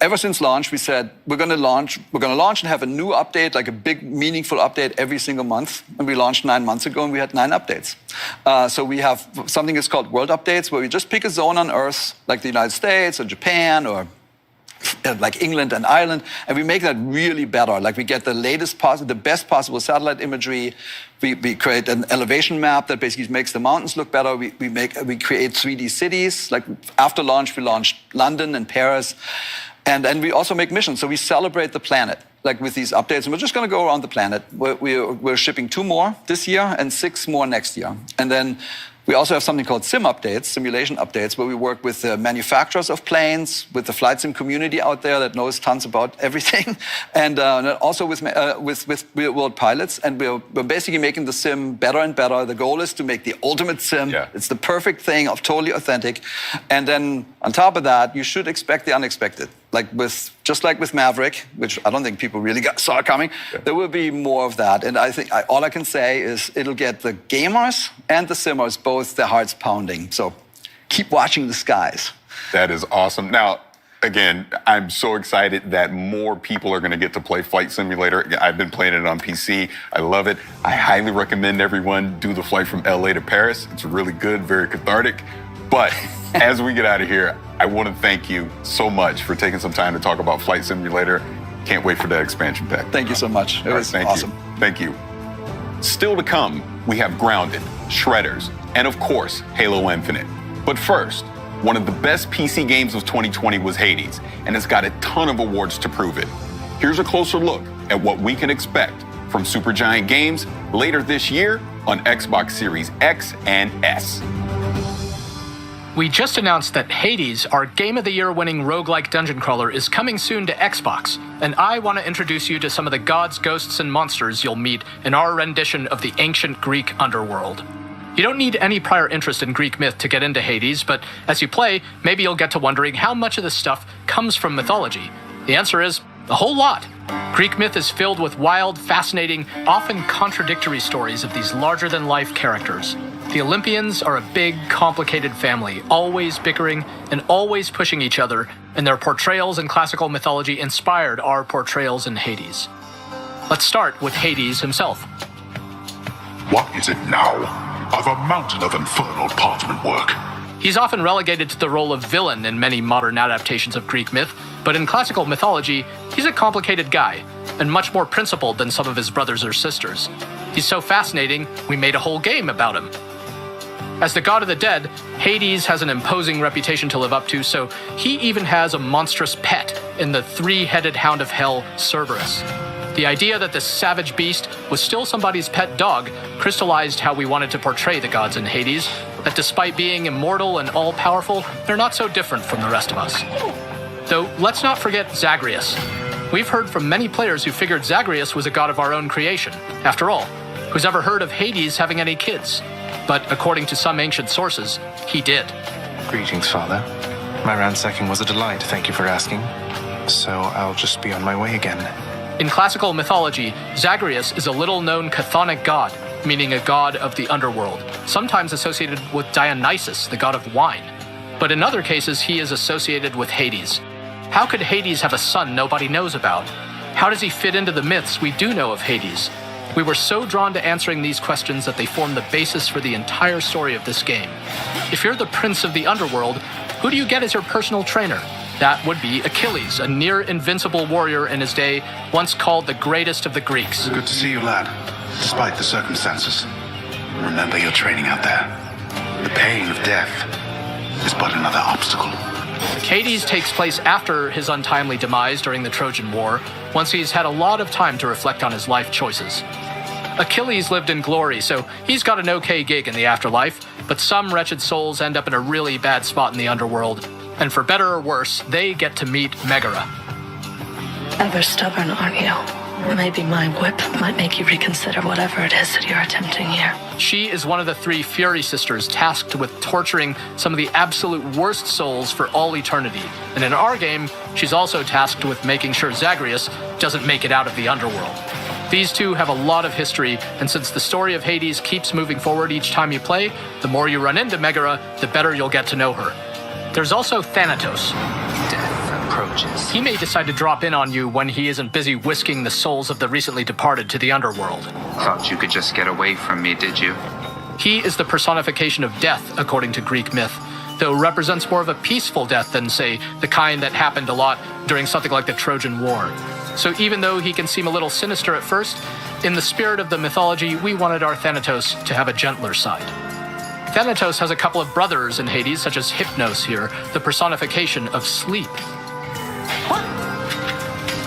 ever since launch, we said we're going to launch and have a new update, like a big, meaningful update every single month. And we launched 9 months ago, and we had 9 updates. So we have something that's called World Updates, where we just pick a zone on Earth, like the United States or Japan or like England and Ireland, and we make that really better. Like we get the the best possible satellite imagery. We create an elevation map that basically makes the mountains look better. We create 3D cities. Like after launch, we launched London and Paris, and then we also make missions. So we celebrate the planet, like with these updates, and we're just going to go around the planet. We're shipping 2 more this year and 6 more next year, and then. We also have something called sim updates, simulation updates, where we work with the manufacturers of planes, with the flight sim community out there that knows tons about everything, and also with real-world pilots. And we're basically making the sim better and better. The goal is to make the ultimate sim. Yeah. It's the perfect thing, totally authentic. And then on top of that, you should expect the unexpected. Just like with Maverick, which I don't think people really saw coming, there will be more of that. And I think all I can say is it'll get the gamers and the simmers both their hearts pounding. So keep watching the skies. That is awesome. Now, again, I'm so excited that more people are going to get to play Flight Simulator. I've been playing it on PC. I love it. I highly recommend everyone do the flight from LA to Paris. It's really good, very cathartic. But as we get out of here, I want to thank you so much for taking some time to talk about Flight Simulator. Can't wait for that expansion pack. Thank you so much. It was awesome. Thank you. Still to come, we have Grounded, Shredders, and of course, Halo Infinite. But first, one of the best PC games of 2020 was Hades, and it's got a ton of awards to prove it. Here's a closer look at what we can expect from Supergiant Games later this year on Xbox Series X and S. We just announced that Hades, our Game of the Year winning roguelike dungeon crawler, is coming soon to Xbox, and I want to introduce you to some of the gods, ghosts, and monsters you'll meet in our rendition of the ancient Greek underworld. You don't need any prior interest in Greek myth to get into Hades, but as you play, maybe you'll get to wondering how much of this stuff comes from mythology. The answer is a whole lot. Greek myth is filled with wild, fascinating, often contradictory stories of these larger-than-life characters. The Olympians are a big, complicated family, always bickering and always pushing each other, and their portrayals in classical mythology inspired our portrayals in Hades. Let's start with Hades himself. What is it now? I've a mountain of infernal parchment work. He's often relegated to the role of villain in many modern adaptations of Greek myth, but in classical mythology, he's a complicated guy, and much more principled than some of his brothers or sisters. He's so fascinating, we made a whole game about him. As the god of the dead, Hades has an imposing reputation to live up to, so he even has a monstrous pet in the three-headed hound of hell, Cerberus. The idea that this savage beast was still somebody's pet dog crystallized how we wanted to portray the gods in Hades, that despite being immortal and all-powerful, they're not so different from the rest of us. Though, let's not forget Zagreus. We've heard from many players who figured Zagreus was a god of our own creation. After all, who's ever heard of Hades having any kids? But according to some ancient sources, he did. Greetings, Father. My ransacking was a delight, thank you for asking. So I'll just be on my way again. In classical mythology, Zagreus is a little-known chthonic god, meaning a god of the underworld, sometimes associated with Dionysus, the god of wine. But in other cases, he is associated with Hades. How could Hades have a son nobody knows about? How does he fit into the myths we do know of Hades? We were so drawn to answering these questions that they form the basis for the entire story of this game. If you're the prince of the underworld, who do you get as your personal trainer? That would be Achilles, a near-invincible warrior in his day, once called the greatest of the Greeks. Good to see you, lad, despite the circumstances. Remember your training out there. The pain of death is but another obstacle. Hades takes place after his untimely demise during the Trojan War, once he's had a lot of time to reflect on his life choices. Achilles lived in glory, so he's got an okay gig in the afterlife, but some wretched souls end up in a really bad spot in the underworld. And for better or worse, they get to meet Megara. Ever stubborn, aren't you? Maybe my whip might make you reconsider whatever it is that you're attempting here. She is one of the three Fury sisters tasked with torturing some of the absolute worst souls for all eternity. And in our game, she's also tasked with making sure Zagreus doesn't make it out of the underworld. These two have a lot of history, and since the story of Hades keeps moving forward each time you play, the more you run into Megara, the better you'll get to know her. There's also Thanatos. Death approaches. He may decide to drop in on you when he isn't busy whisking the souls of the recently departed to the underworld. Thought you could just get away from me, did you? He is the personification of death, according to Greek myth, though represents more of a peaceful death than, say, the kind that happened a lot during something like the Trojan War. So even though he can seem a little sinister at first, in the spirit of the mythology, we wanted our Thanatos to have a gentler side. Thanatos has a couple of brothers in Hades, such as Hypnos here, the personification of sleep.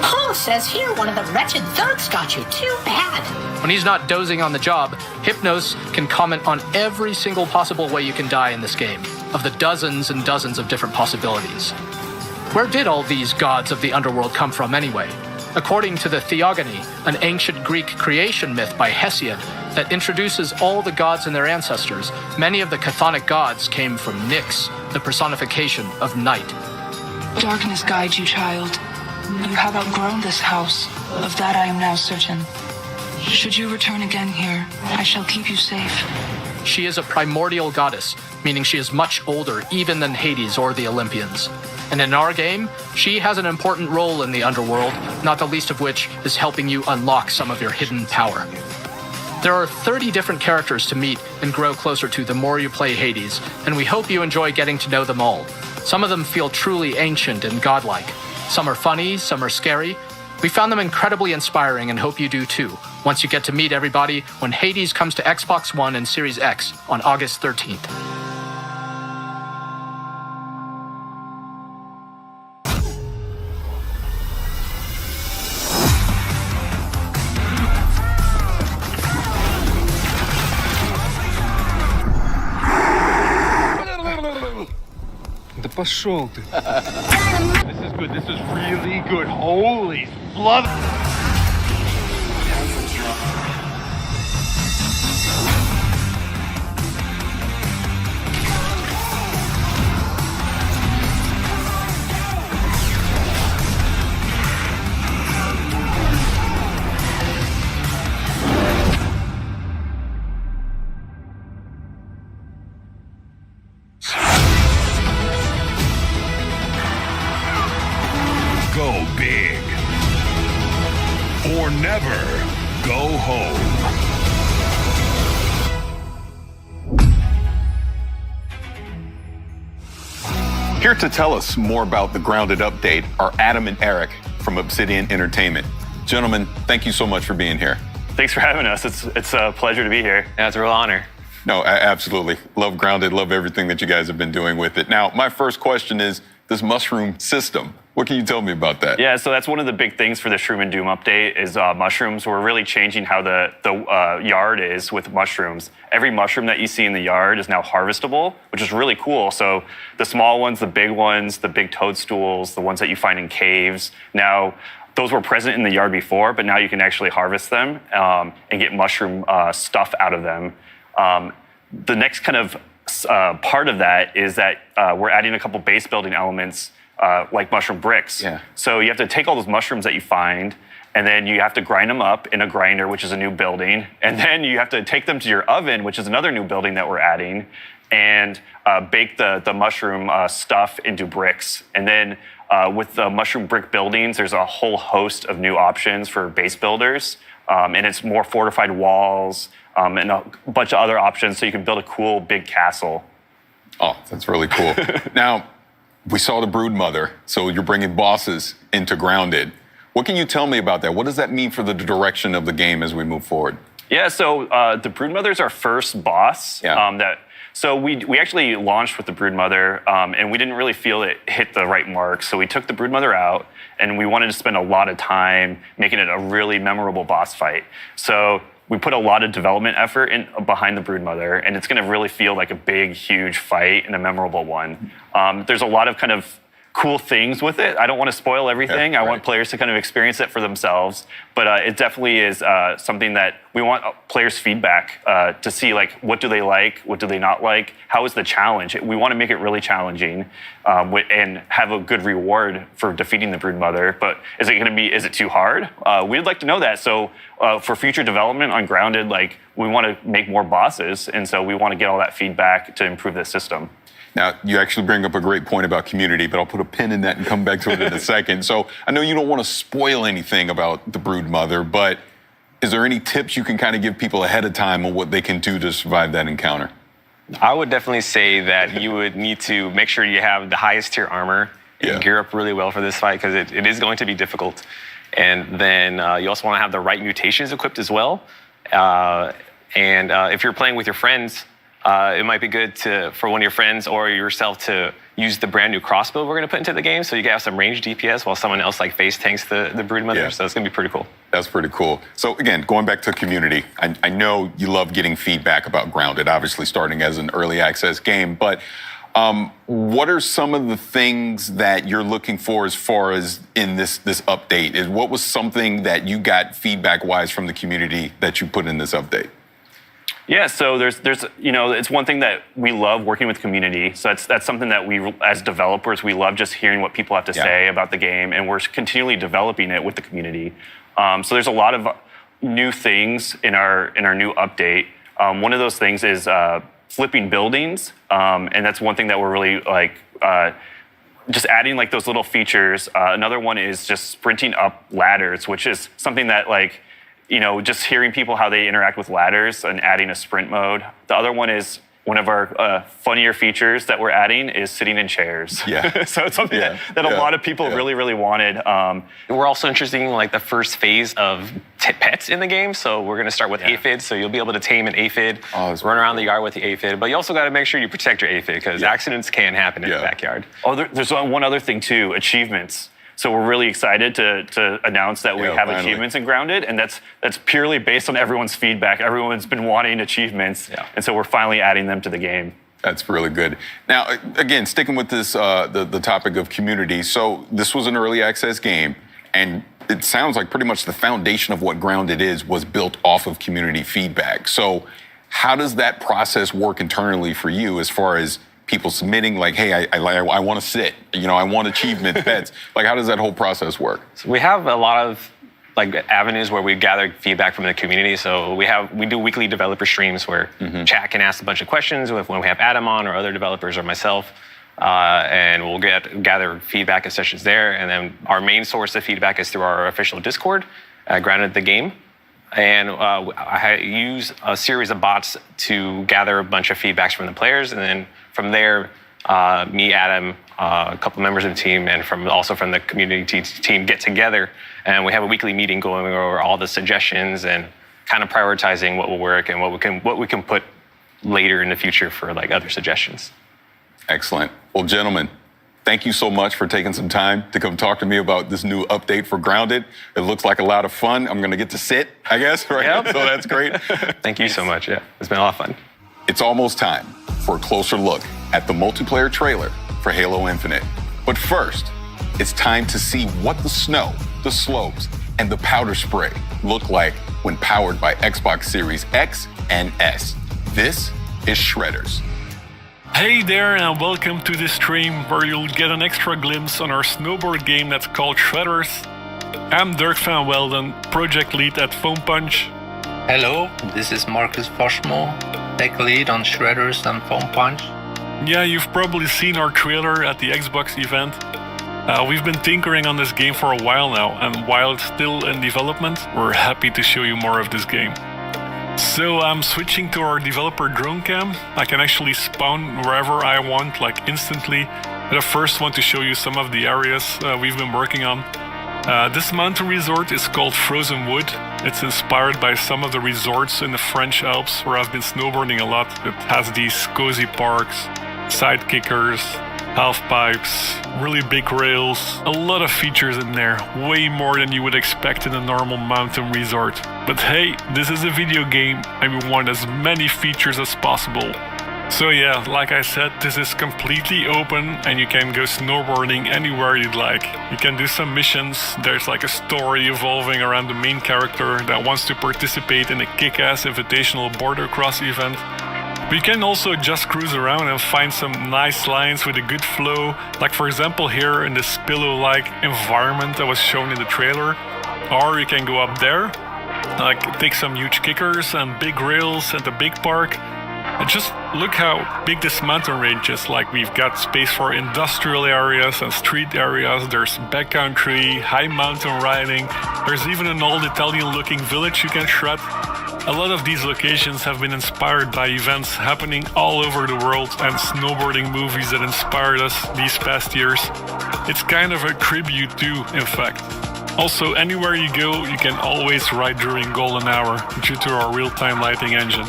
Paul says here one of the wretched thugs got you. Too bad. When he's not dozing on the job, Hypnos can comment on every single possible way you can die in this game, of the dozens and dozens of different possibilities. Where did all these gods of the underworld come from anyway? According to the Theogony, an ancient Greek creation myth by Hesiod that introduces all the gods and their ancestors, many of the chthonic gods came from Nyx, the personification of night. Darkness guides you, child. You have outgrown this house. Of that I am now certain. Should you return again here, I shall keep you safe. She is a primordial goddess, meaning she is much older even than Hades or the Olympians. And in our game, she has an important role in the underworld, not the least of which is helping you unlock some of your hidden power. There are 30 different characters to meet and grow closer to the more you play Hades, and we hope you enjoy getting to know them all. Some of them feel truly ancient and godlike. Some are funny, some are scary. We found them incredibly inspiring and hope you do too, once you get to meet everybody when Hades comes to Xbox One and Series X on August 13th. пошел ты. This is good. This is really good. Holy blood. Go big or never go home. Here to tell us more about the Grounded update are Adam and Eric from Obsidian Entertainment. Gentlemen, thank you so much for being here. Thanks for having us. It's a pleasure to be here. Yeah, it's a real honor. No, absolutely. Love Grounded, love everything that you guys have been doing with it. Now, my first question is this mushroom system. What can you tell me about that? Yeah, so that's one of the big things for the Shroom and Doom update is mushrooms. We're really changing how the yard is with mushrooms. Every mushroom that you see in the yard is now harvestable, which is really cool. So the small ones, the big toadstools, the ones that you find in caves, now those were present in the yard before, but now you can actually harvest them and get mushroom stuff out of them. The next kind of part of that is that we're adding a couple base building elements like mushroom bricks. Yeah. So you have to take all those mushrooms that you find, and then you have to grind them up in a grinder, which is a new building. And then you have to take them to your oven, which is another new building that we're adding, and bake the mushroom stuff into bricks. And then with the mushroom brick buildings, there's a whole host of new options for base builders. And it's more fortified walls and a bunch of other options so you can build a cool big castle. Oh, that's really cool. Now, we saw the Brood Mother, so you're bringing bosses into Grounded. What can you tell me about that? What does that mean for the direction of the game as we move forward? Yeah, so the Brood Mother is our first boss. Yeah. So we actually launched with the Brood Mother, and we didn't really feel it hit the right mark. So we took the Brood Mother out, and we wanted to spend a lot of time making it a really memorable boss fight. So we put a lot of development effort behind the Brood Mother, and it's going to really feel like a big, huge fight and a memorable one. There's a lot of kind of cool things with it. I don't want to spoil everything. I want players to kind of experience it for themselves. But it definitely is something that we want players' feedback to see, like, what do they like? What do they not like? How is the challenge? We want to make it really challenging and have a good reward for defeating the Brood Mother. But is it too hard? We'd like to know that. So for future development on Grounded, like, we want to make more bosses. And so we want to get all that feedback to improve the system. Now, you actually bring up a great point about community, but I'll put a pin in that and come back to it in a second. So I know you don't want to spoil anything about the Brood Mother, but is there any tips you can kind of give people ahead of time on what they can do to survive that encounter? I would definitely say that you would need to make sure you have the highest tier armor and gear up really well for this fight, because it is going to be difficult. And then you also want to have the right mutations equipped as well. And if you're playing with your friends, it might be good for one of your friends or yourself to use the brand new crossbow we're going to put into the game, so you can have some ranged DPS while someone else like face tanks the Brood Mother. Yeah. So it's going to be pretty cool. That's pretty cool. So again, going back to community, I know you love getting feedback about Grounded, obviously starting as an early access game, but what are some of the things that you're looking for as far as in this update? What was something that you got feedback-wise from the community that you put in this update? Yeah, so there's it's one thing that we love working with community. So that's something that we, as developers, we love just hearing what people have to say about the game, and we're continually developing it with the community. So there's a lot of new things in our new update. One of those things is flipping buildings, and that's one thing that we're really just adding like those little features. Another one is just sprinting up ladders, which is something that just hearing people how they interact with ladders and adding a sprint mode. The other one is one of our funnier features that we're adding is sitting in chairs. Yeah. So it's something that a lot of people really, really wanted. We're also introducing like the first phase of pets in the game. So we're going to start with aphids. So you'll be able to tame an aphid, run around the yard with the aphid. But you also got to make sure you protect your aphid, because accidents can happen in the backyard. Oh, there's one other thing too, achievements. So we're really excited to announce that we have achievements in Grounded, and that's purely based on everyone's feedback. Everyone's been wanting achievements, and so we're finally adding them to the game. That's really good. Now, again, sticking with this, the topic of community. So this was an early access game, and it sounds like pretty much the foundation of what Grounded is was built off of community feedback. So how does that process work internally for you as far as people submitting, like, hey, I want to sit, I want achievement pets. Like, how does that whole process work? So we have a lot of avenues where we gather feedback from the community. So we do weekly developer streams where chat can ask a bunch of questions when we have Adam on or other developers or myself, and we'll gather feedback and sessions there. And then our main source of feedback is through our official Discord, Grounded the Game. And I use a series of bots to gather a bunch of feedbacks from the players, and then from there, me, Adam, a couple members of the team, and also from the community team get together, and we have a weekly meeting going over all the suggestions and kind of prioritizing what will work and what we can put later in the future for other suggestions. Excellent. Well, gentlemen, thank you so much for taking some time to come talk to me about this new update for Grounded. It looks like a lot of fun. I'm going to get to sit, I guess, right? Yep. So that's great. Thank you so much. Yeah, it's been a lot of fun. It's almost time for a closer look at the multiplayer trailer for Halo Infinite. But first, it's time to see what the snow, the slopes, and the powder spray look like when powered by Xbox Series X and S. This is Shredders. Hey there, and welcome to this stream where you'll get an extra glimpse on our snowboard game that's called Shredders. I'm Dirk van Welden, project lead at Foam Punch. Hello, this is Marcus Foshmo, tech lead on Shredders and Foam Punch. Yeah, you've probably seen our trailer at the Xbox event. We've been tinkering on this game for a while now, and while it's still in development, we're happy to show you more of this game. So I'm switching to our developer drone cam. I can actually spawn wherever I want, instantly. But I first want to show you some of the areas we've been working on. This mountain resort is called Frozen Wood. It's inspired by some of the resorts in the French Alps where I've been snowboarding a lot. It has these cozy parks, side kickers, half pipes, really big rails, a lot of features in there, way more than you would expect in a normal mountain resort. But hey, this is a video game and we want as many features as possible. So yeah, like I said, this is completely open and you can go snowboarding anywhere you'd like. You can do some missions. There's a story evolving around the main character that wants to participate in a kick-ass invitational border cross event. But you can also just cruise around and find some nice lines with a good flow, like for example here in this pillow-like environment that was shown in the trailer. Or you can go up there, take some huge kickers and big rails at the big park. And just look how big this mountain range is. We've got space for industrial areas and street areas. There's backcountry, high mountain riding. There's even an old Italian-looking village you can shred. A lot of these locations have been inspired by events happening all over the world and snowboarding movies that inspired us these past years. It's kind of a tribute to, in fact. Also, anywhere you go, you can always ride during golden hour due to our real-time lighting engine.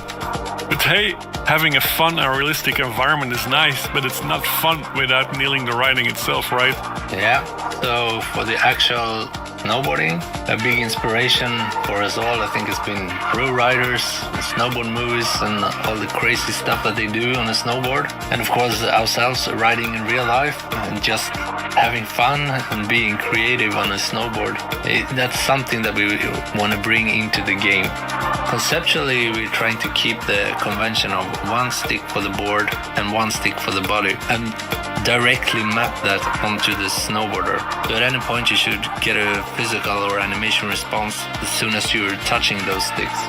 But hey, having a fun and realistic environment is nice, but it's not fun without nailing the riding itself, right? Yeah, so for the actual snowboarding, a big inspiration for us all, I think, has been pro riders, snowboard movies, and all the crazy stuff that they do on a snowboard. And of course, ourselves riding in real life and just having fun and being creative on a snowboard. That's something that we want to bring into the game. Conceptually, we're trying to keep the convention of one stick for the board and one stick for the body, and directly map that onto the snowboarder. So at any point, you should get a physical or animation response as soon as you're touching those sticks.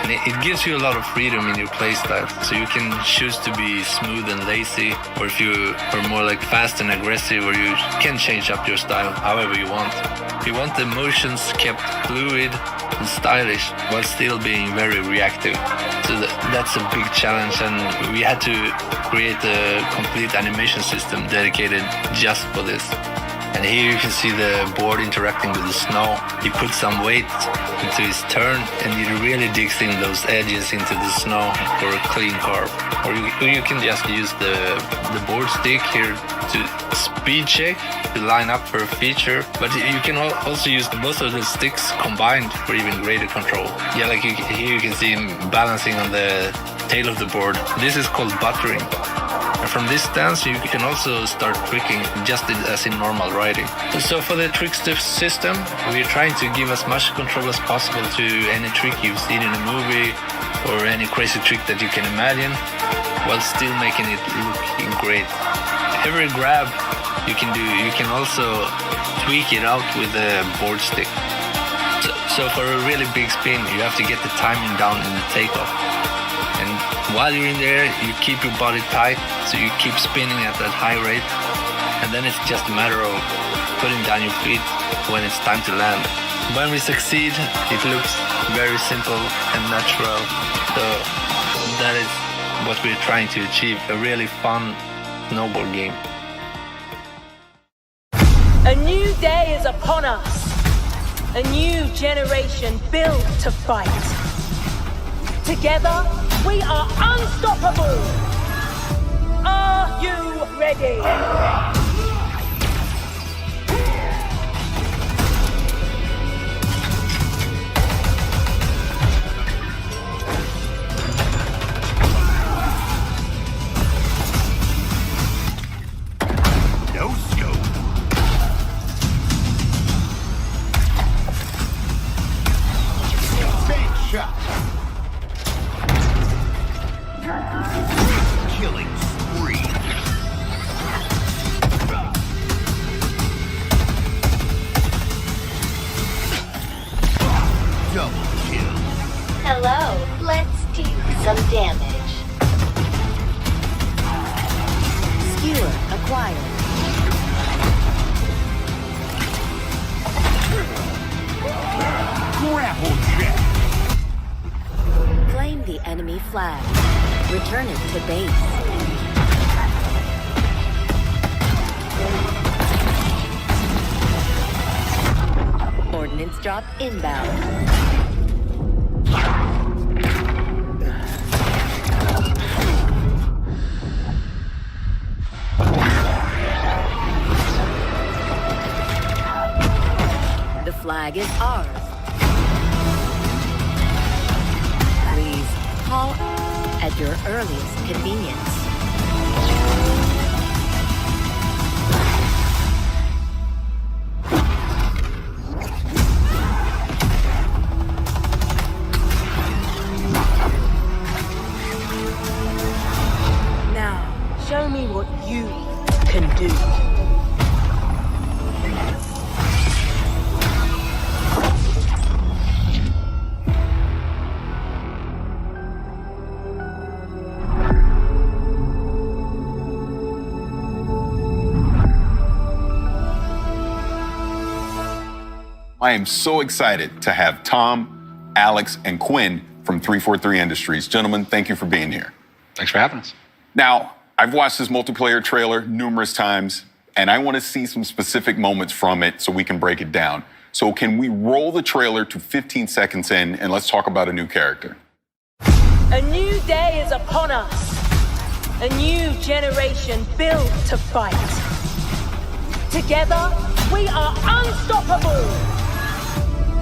And it gives you a lot of freedom in your playstyle. So you can choose to be smooth and lazy, or if you are more fast and aggressive, or you can change up your style however you want. You want the motions kept fluid and stylish while still being very reactive. So that's a big challenge, and we had to create a complete animation system dedicated just for this. And here you can see the board interacting with the snow. He puts some weight into his turn and he really digs in those edges into the snow for a clean carve. Or you can just use the board stick here to speed check, to line up for a feature. But you can also use both of the sticks combined for even greater control. Yeah, here you can see him balancing on the tail of the board. This is called buttering. From this stance, you can also start tricking just as in normal riding. So for the trick system, we're trying to give as much control as possible to any trick you've seen in a movie or any crazy trick that you can imagine, while still making it look great. Every grab you can do, you can also tweak it out with a board stick. So for a really big spin, you have to get the timing down in the takeoff. And while you're in there, you keep your body tight, so you keep spinning at that high rate. And then it's just a matter of putting down your feet when it's time to land. When we succeed, it looks very simple and natural. So that is what we're trying to achieve, a really fun snowboard game. A new day is upon us. A new generation built to fight. Together, we are unstoppable. Are you ready? No scope. Big shot. Killing spree. Double kill. Hello, let's do some damage. Skewer acquired. Grapple jet. Claim the enemy flag. Return it to base. Ordnance drop inbound. The flag is ours. Please call at your earliest convenience. Now, show me what you can do. I am so excited to have Tom, Alex, and Quinn from 343 Industries. Gentlemen, thank you for being here. Thanks for having us. Now, I've watched this multiplayer trailer numerous times, and I want to see some specific moments from it so we can break it down. So can we roll the trailer to 15 seconds in, and let's talk about a new character. A new day is upon us. A new generation built to fight. Together, we are unstoppable.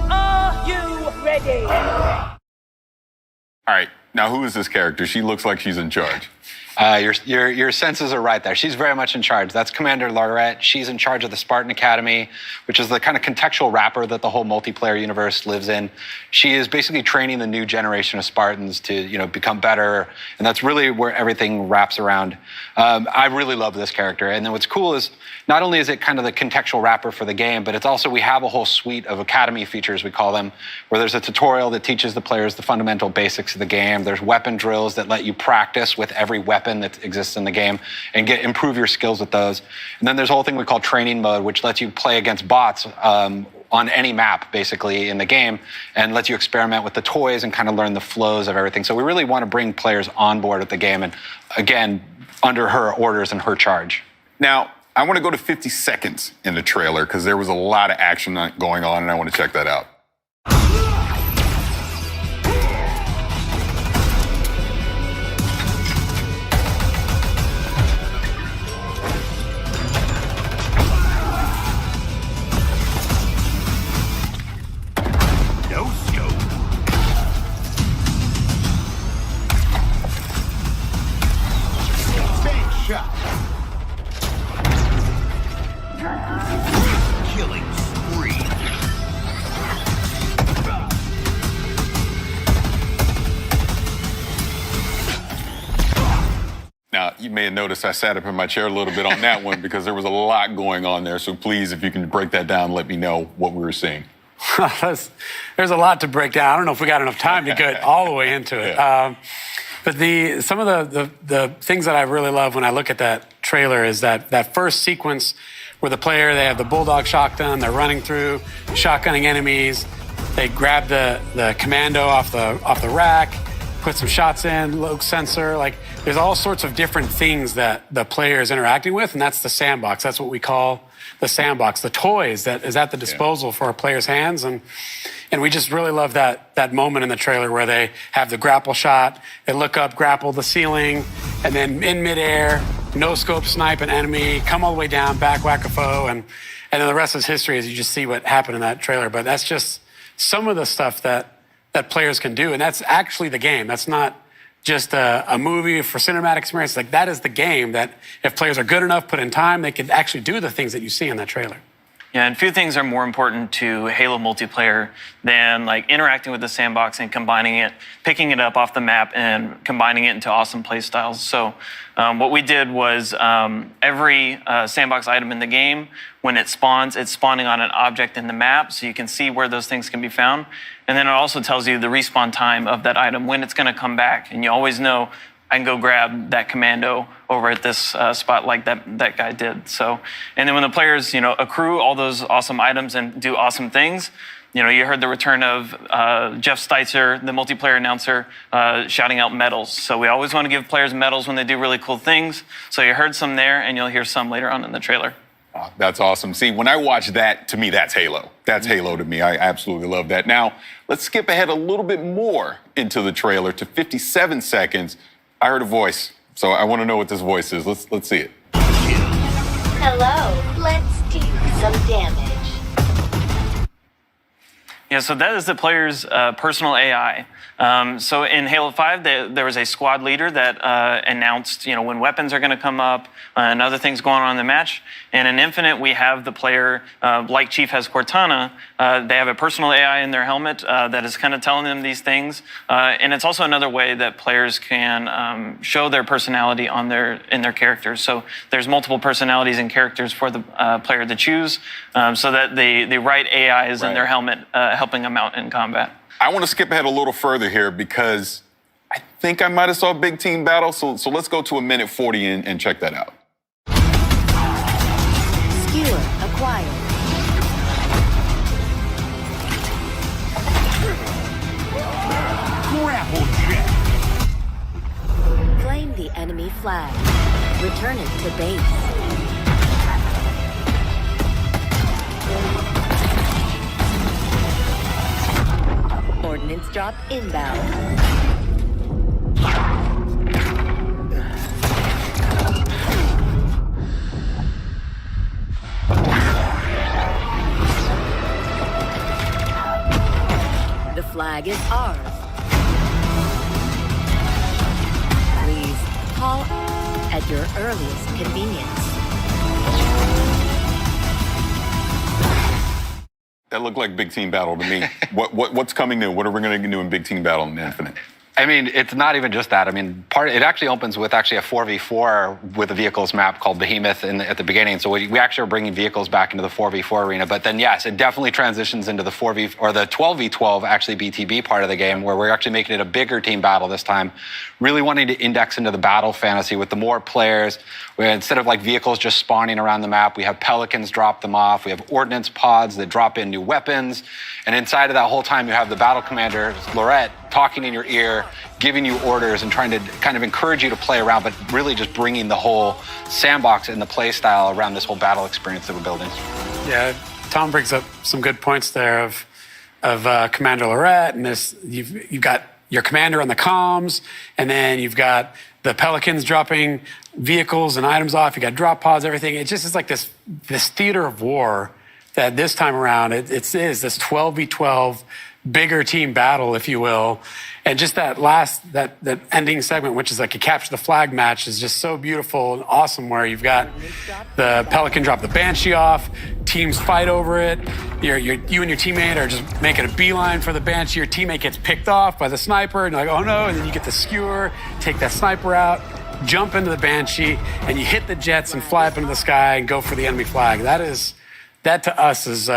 Are you ready? All right, now who is this character? She looks like she's in charge. Your senses are right there. She's very much in charge. That's Commander Laurette. She's in charge of the Spartan Academy, which is the kind of contextual wrapper that the whole multiplayer universe lives in. She is basically training the new generation of Spartans to, become better, and that's really where everything wraps around. I really love this character, and then what's cool is not only is it kind of the contextual wrapper for the game, but it's also we have a whole suite of academy features, we call them, where there's a tutorial that teaches the players the fundamental basics of the game. There's weapon drills that let you practice with every weapon that exists in the game and improve your skills with those. And then there's a whole thing we call training mode, which lets you play against bots on any map, basically, in the game, and lets you experiment with the toys and kind of learn the flows of everything. So we really want to bring players on board with the game, and again, under her orders and her charge. Now, I want to go to 50 seconds in the trailer because there was a lot of action going on, and I want to check that out. No scope. Big shot. Killing spree. Now, you may have noticed I sat up in my chair a little bit on that one because there was a lot going on there. So please, if you can break that down, let me know what we were seeing. There's a lot to break down. I don't know if we got enough time to get all the way into it. Yeah. But some of the things that I really love when I look at that trailer is that first sequence where the player, they have the bulldog shotgun, they're running through, shotgunning enemies. They grab the commando off the rack, put some shots in, low sensor. Like, there's all sorts of different things that the player is interacting with, and that's the sandbox. That's what we call the sandbox, the toys that is at the disposal for a player's hands. And we just really love that moment in the trailer where they have the grapple shot, they look up, grapple the ceiling, and then in midair, no scope snipe an enemy, come all the way down, back whack a foe, and then the rest is history as you just see what happened in that trailer. But that's just some of the stuff that players can do, and that's actually the game. That's not just a movie for cinematic experience. Like, that is the game that if players are good enough, put in time, they can actually do the things that you see in that trailer. Yeah, and few things are more important to Halo multiplayer than like interacting with the sandbox and combining it, picking it up off the map and combining it into awesome play styles. So what we did was every sandbox item in the game, when it spawns, it's spawning on an object in the map, so you can see where those things can be found. And then it also tells you the respawn time of that item, when it's going to come back. And you always know, I can go grab that commando over at this spot like that guy did. So, and then when the players, accrue all those awesome items and do awesome things, you heard the return of Jeff Steitzer, the multiplayer announcer, shouting out medals. So we always want to give players medals when they do really cool things. So you heard some there, and you'll hear some later on in the trailer. Oh, that's awesome. See, when I watch that, to me, that's Halo. That's Halo to me. I absolutely love that. Now, let's skip ahead a little bit more into the trailer to 57 seconds. I heard a voice, so I want to know what this voice is. Let's see it. Hello, let's do some damage. Yeah, so that is the player's personal AI. So in Halo 5, there was a squad leader that announced, when weapons are going to come up and other things going on in the match. And in Infinite, we have the player, like Chief has Cortana, they have a personal AI in their helmet that is kind of telling them these things. And it's also another way that players can show their personality in their characters. So there's multiple personalities and characters for the player to choose, so that the right AI is in their helmet, helping them out in combat. I want to skip ahead a little further here because I think I might have saw a big team battle. So let's go to a minute 40 and check that out. Skewer acquired. Grapple jet. Claim the enemy flag. Return it to base. Ordnance drop inbound. The flag is ours. Please call at your earliest convenience. That looked like big team battle to me. What's coming new? What are we going to do in big team battle in Infinite? I mean, it's not even just that. I mean, it actually opens with actually a 4v4 with a vehicles map called Behemoth at the beginning. So we actually are bringing vehicles back into the 4v4 arena. But then, yes, it definitely transitions into the 12v12 actually BTB part of the game, where we're actually making it a bigger team battle this time, really wanting to index into the battle fantasy with the more players. Where instead of like vehicles just spawning around the map, we have pelicans drop them off. We have ordnance pods that drop in new weapons. And inside of that whole time, you have the battle commander, Lorette, talking in your ear, giving you orders and trying to kind of encourage you to play around, but really just bringing the whole sandbox and the play style around this whole battle experience that we're building. Yeah, Tom brings up some good points there of Commander Lorette, and you've got your commander on the comms, and then you've got the pelicans dropping vehicles and items off. You got drop pods, everything. It just is like this theater of war that this time around it is this 12v12 bigger team battle, if you will. And just that last, that ending segment, which is like a capture the flag match, is just so beautiful and awesome, where you've got the Pelican drop the Banshee off, teams fight over it. You and your teammate are just making a beeline for the Banshee. Your teammate gets picked off by the sniper, and you're like, oh no, and then you get the skewer, take that sniper out, jump into the Banshee, and you hit the jets and fly up into the sky and go for the enemy flag. That to us is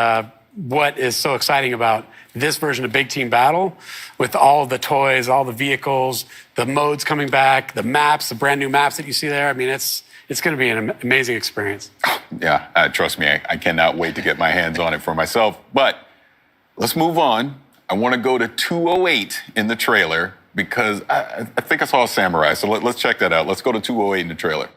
what is so exciting about this version of Big Team Battle, with all the toys, all the vehicles, the modes coming back, the maps, the brand new maps that you see there. I mean, it's going to be an amazing experience. Yeah, trust me, I cannot wait to get my hands on it for myself. But let's move on. I want to go to 208 in the trailer, because I think I saw a samurai. So let's check that out. Let's go to 208 in the trailer.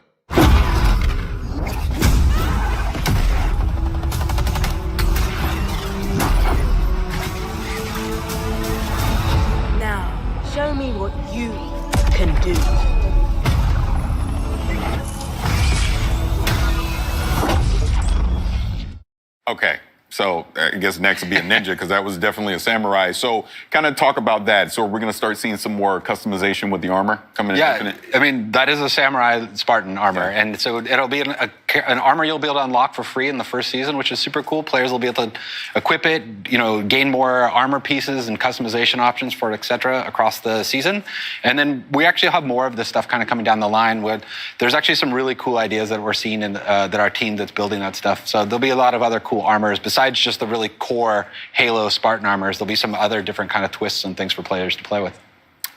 Show me what you can do. Okay, so I guess next will be a ninja, because that was definitely a samurai. So kind of talk about that. So we're going to start seeing some more customization with the armor coming in. Yeah, I mean, that is a samurai Spartan armor. Yeah. And so it'll be an armor you'll be able to unlock for free in the first season, which is super cool. Players will be able to equip it, gain more armor pieces and customization options for it, et cetera, across the season. And then we actually have more of this stuff kind of coming down the line. There's actually some really cool ideas that we're seeing in that our team that's building that stuff. So there'll be a lot of other cool armors besides just the really core Halo Spartan armors. There'll be some other different kind of twists and things for players to play with.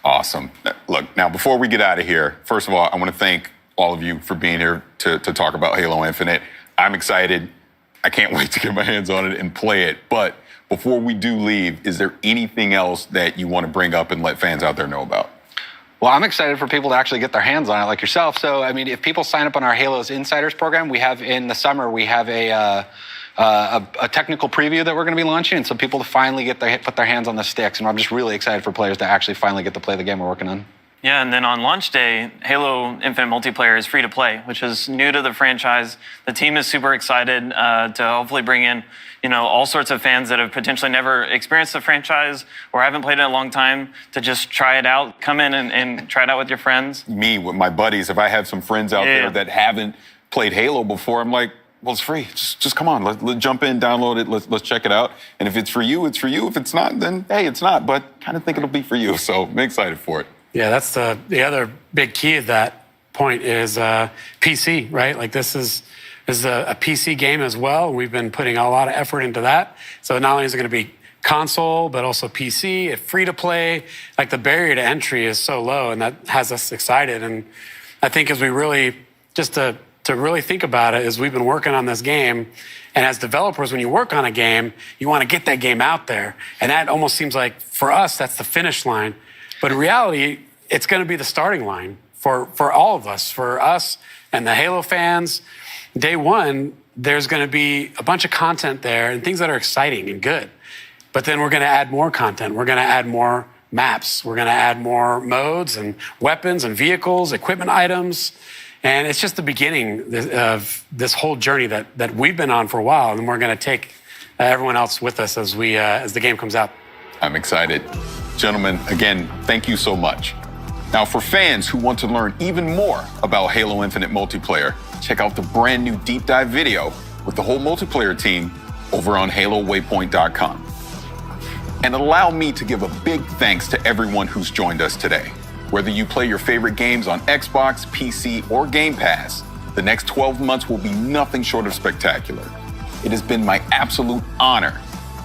Awesome. Look, now before we get out of here, first of all, I want to thank all of you for being here to talk about Halo Infinite. I'm excited. I can't wait to get my hands on it and play it. But before we do leave, is there anything else that you want to bring up and let fans out there know about? Well, I'm excited for people to actually get their hands on it, like yourself. So, I mean, if people sign up on our Halo's Insiders program, we have in the summer, we have a technical preview that we're going to be launching, and so people to finally put their hands on the sticks. And I'm just really excited for players to actually finally get to play the game we're working on. Yeah, and then on launch day, Halo Infinite Multiplayer is free to play, which is new to the franchise. The team is super excited to hopefully bring in, all sorts of fans that have potentially never experienced the franchise or haven't played it in a long time to just try it out. Come in and try it out with your friends. Me, with my buddies, if I have some friends out there that haven't played Halo before, I'm like, well, it's free. Just come on. Let's jump in, download it. Let's check it out. And if it's for you, it's for you. If it's not, then hey, it's not. But kind of think it'll be for you. So I'm excited for it. Yeah, that's the other big key of that point is PC, right? Like this is a PC game as well. We've been putting a lot of effort into that. So not only is it going to be console, but also PC, free to play. Like the barrier to entry is so low, and that has us excited. And I think as we really, just to really think about it, is we've been working on this game. And as developers, when you work on a game, you want to get that game out there. And that almost seems like, for us, that's the finish line. But in reality, it's going to be the starting line for all of us, for us and the Halo fans. Day one, there's going to be a bunch of content there and things that are exciting and good. But then we're going to add more content. We're going to add more maps. We're going to add more modes and weapons and vehicles, equipment items. And it's just the beginning of this whole journey that we've been on for a while. And we're going to take everyone else with us as the game comes out. I'm excited. Gentlemen, again, thank you so much. Now, for fans who want to learn even more about Halo Infinite Multiplayer, check out the brand new deep dive video with the whole multiplayer team over on HaloWaypoint.com. And allow me to give a big thanks to everyone who's joined us today. Whether you play your favorite games on Xbox, PC, or Game Pass, the next 12 months will be nothing short of spectacular. It has been my absolute honor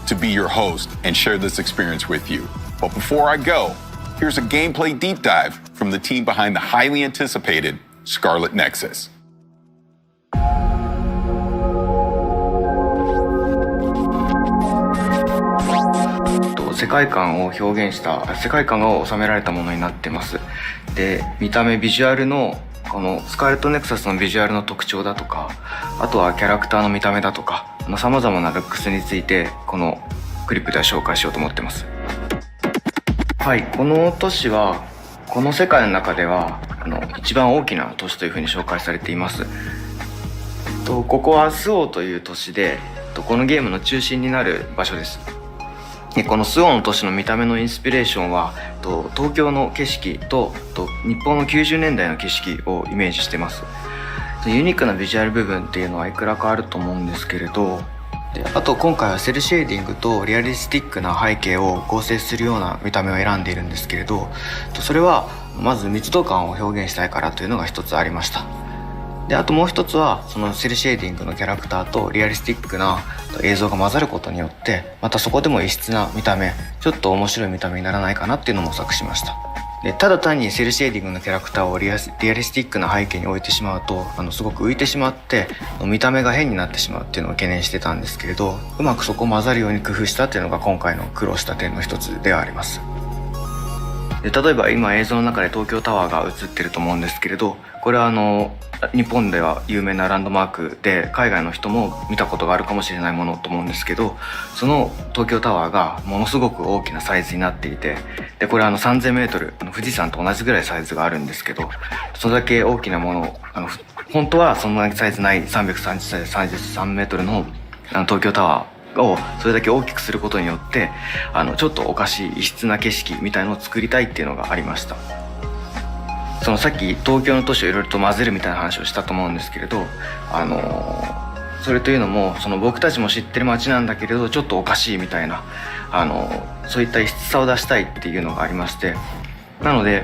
to be your host and share this experience with you. But before I go, here's a gameplay deep dive from the team behind the highly anticipated Scarlet Nexus. 世界観を表現した世界観が収められたものになってます。で、見た目ビジュアルのこのスカーレットネクサスのビジュアルの特徴だとか、あとはキャラクターの見た目だとか、様々なルックスについてこのクリップでは紹介しようと思ってます。はい、この都市はこの世界の中では一番大きな都市というふうに紹介されています。ここはスオという都市で、このゲームの中心になる場所です。でこの周防の都市の見た目のインスピレーションは東京の景色と日本の90年代の景色をイメージしてます。ユニークなビジュアル部分っていうのはいくらかあると思うんですけれど、であと今回はセルシェーディングとリアリスティックな背景を合成するような見た目を選んでいるんですけれど、それはまず密度感を表現したいからというのが一つありました。であともう一つはそのセルシェーディングのキャラクターとリアリスティックな映像が混ざることによってまたそこでも異質な見た目、ちょっと面白い見た目にならないかなっていうのを模索しました。でただ単にセルシェーディングのキャラクターをリアリスティックな背景に置いてしまうとすごく浮いてしまって見た目が変になってしまうっていうのを懸念してたんですけれど、うまくそこを混ざるように工夫したっていうのが今回の苦労した点の一つではあります。で例えば今映像の中で東京タワーが映ってると思うんですけれど、これは日本では有名なランドマークで海外の人も見たことがあるかもしれないものと思うんですけど、その東京タワーがものすごく大きなサイズになっていて、でこれ3000m 富士山と同じぐらいサイズがあるんですけど、それだけ大きなもの本当はそんなにサイズない333メートルの東京タワーをそれだけ大きくすることによってちょっとおかしい異質な景色みたいのを作りたいっていうのがありました。そのさっき東京の都市をいろいろと混ぜるみたいな話をしたと思うんですけれど、それというのも僕たちも知ってる街なんだけれどちょっとおかしいみたいなそういった異質さを出したいっていうのがありまして、なので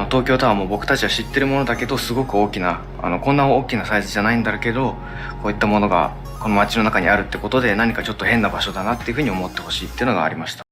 東京タワーも僕たちは知ってるものだけどすごく大きなこんな大きなサイズじゃないんだけどこういったものがこの街の中にあるってことで何かちょっと変な場所だなっていうふうに思ってほしいっていうのがありました。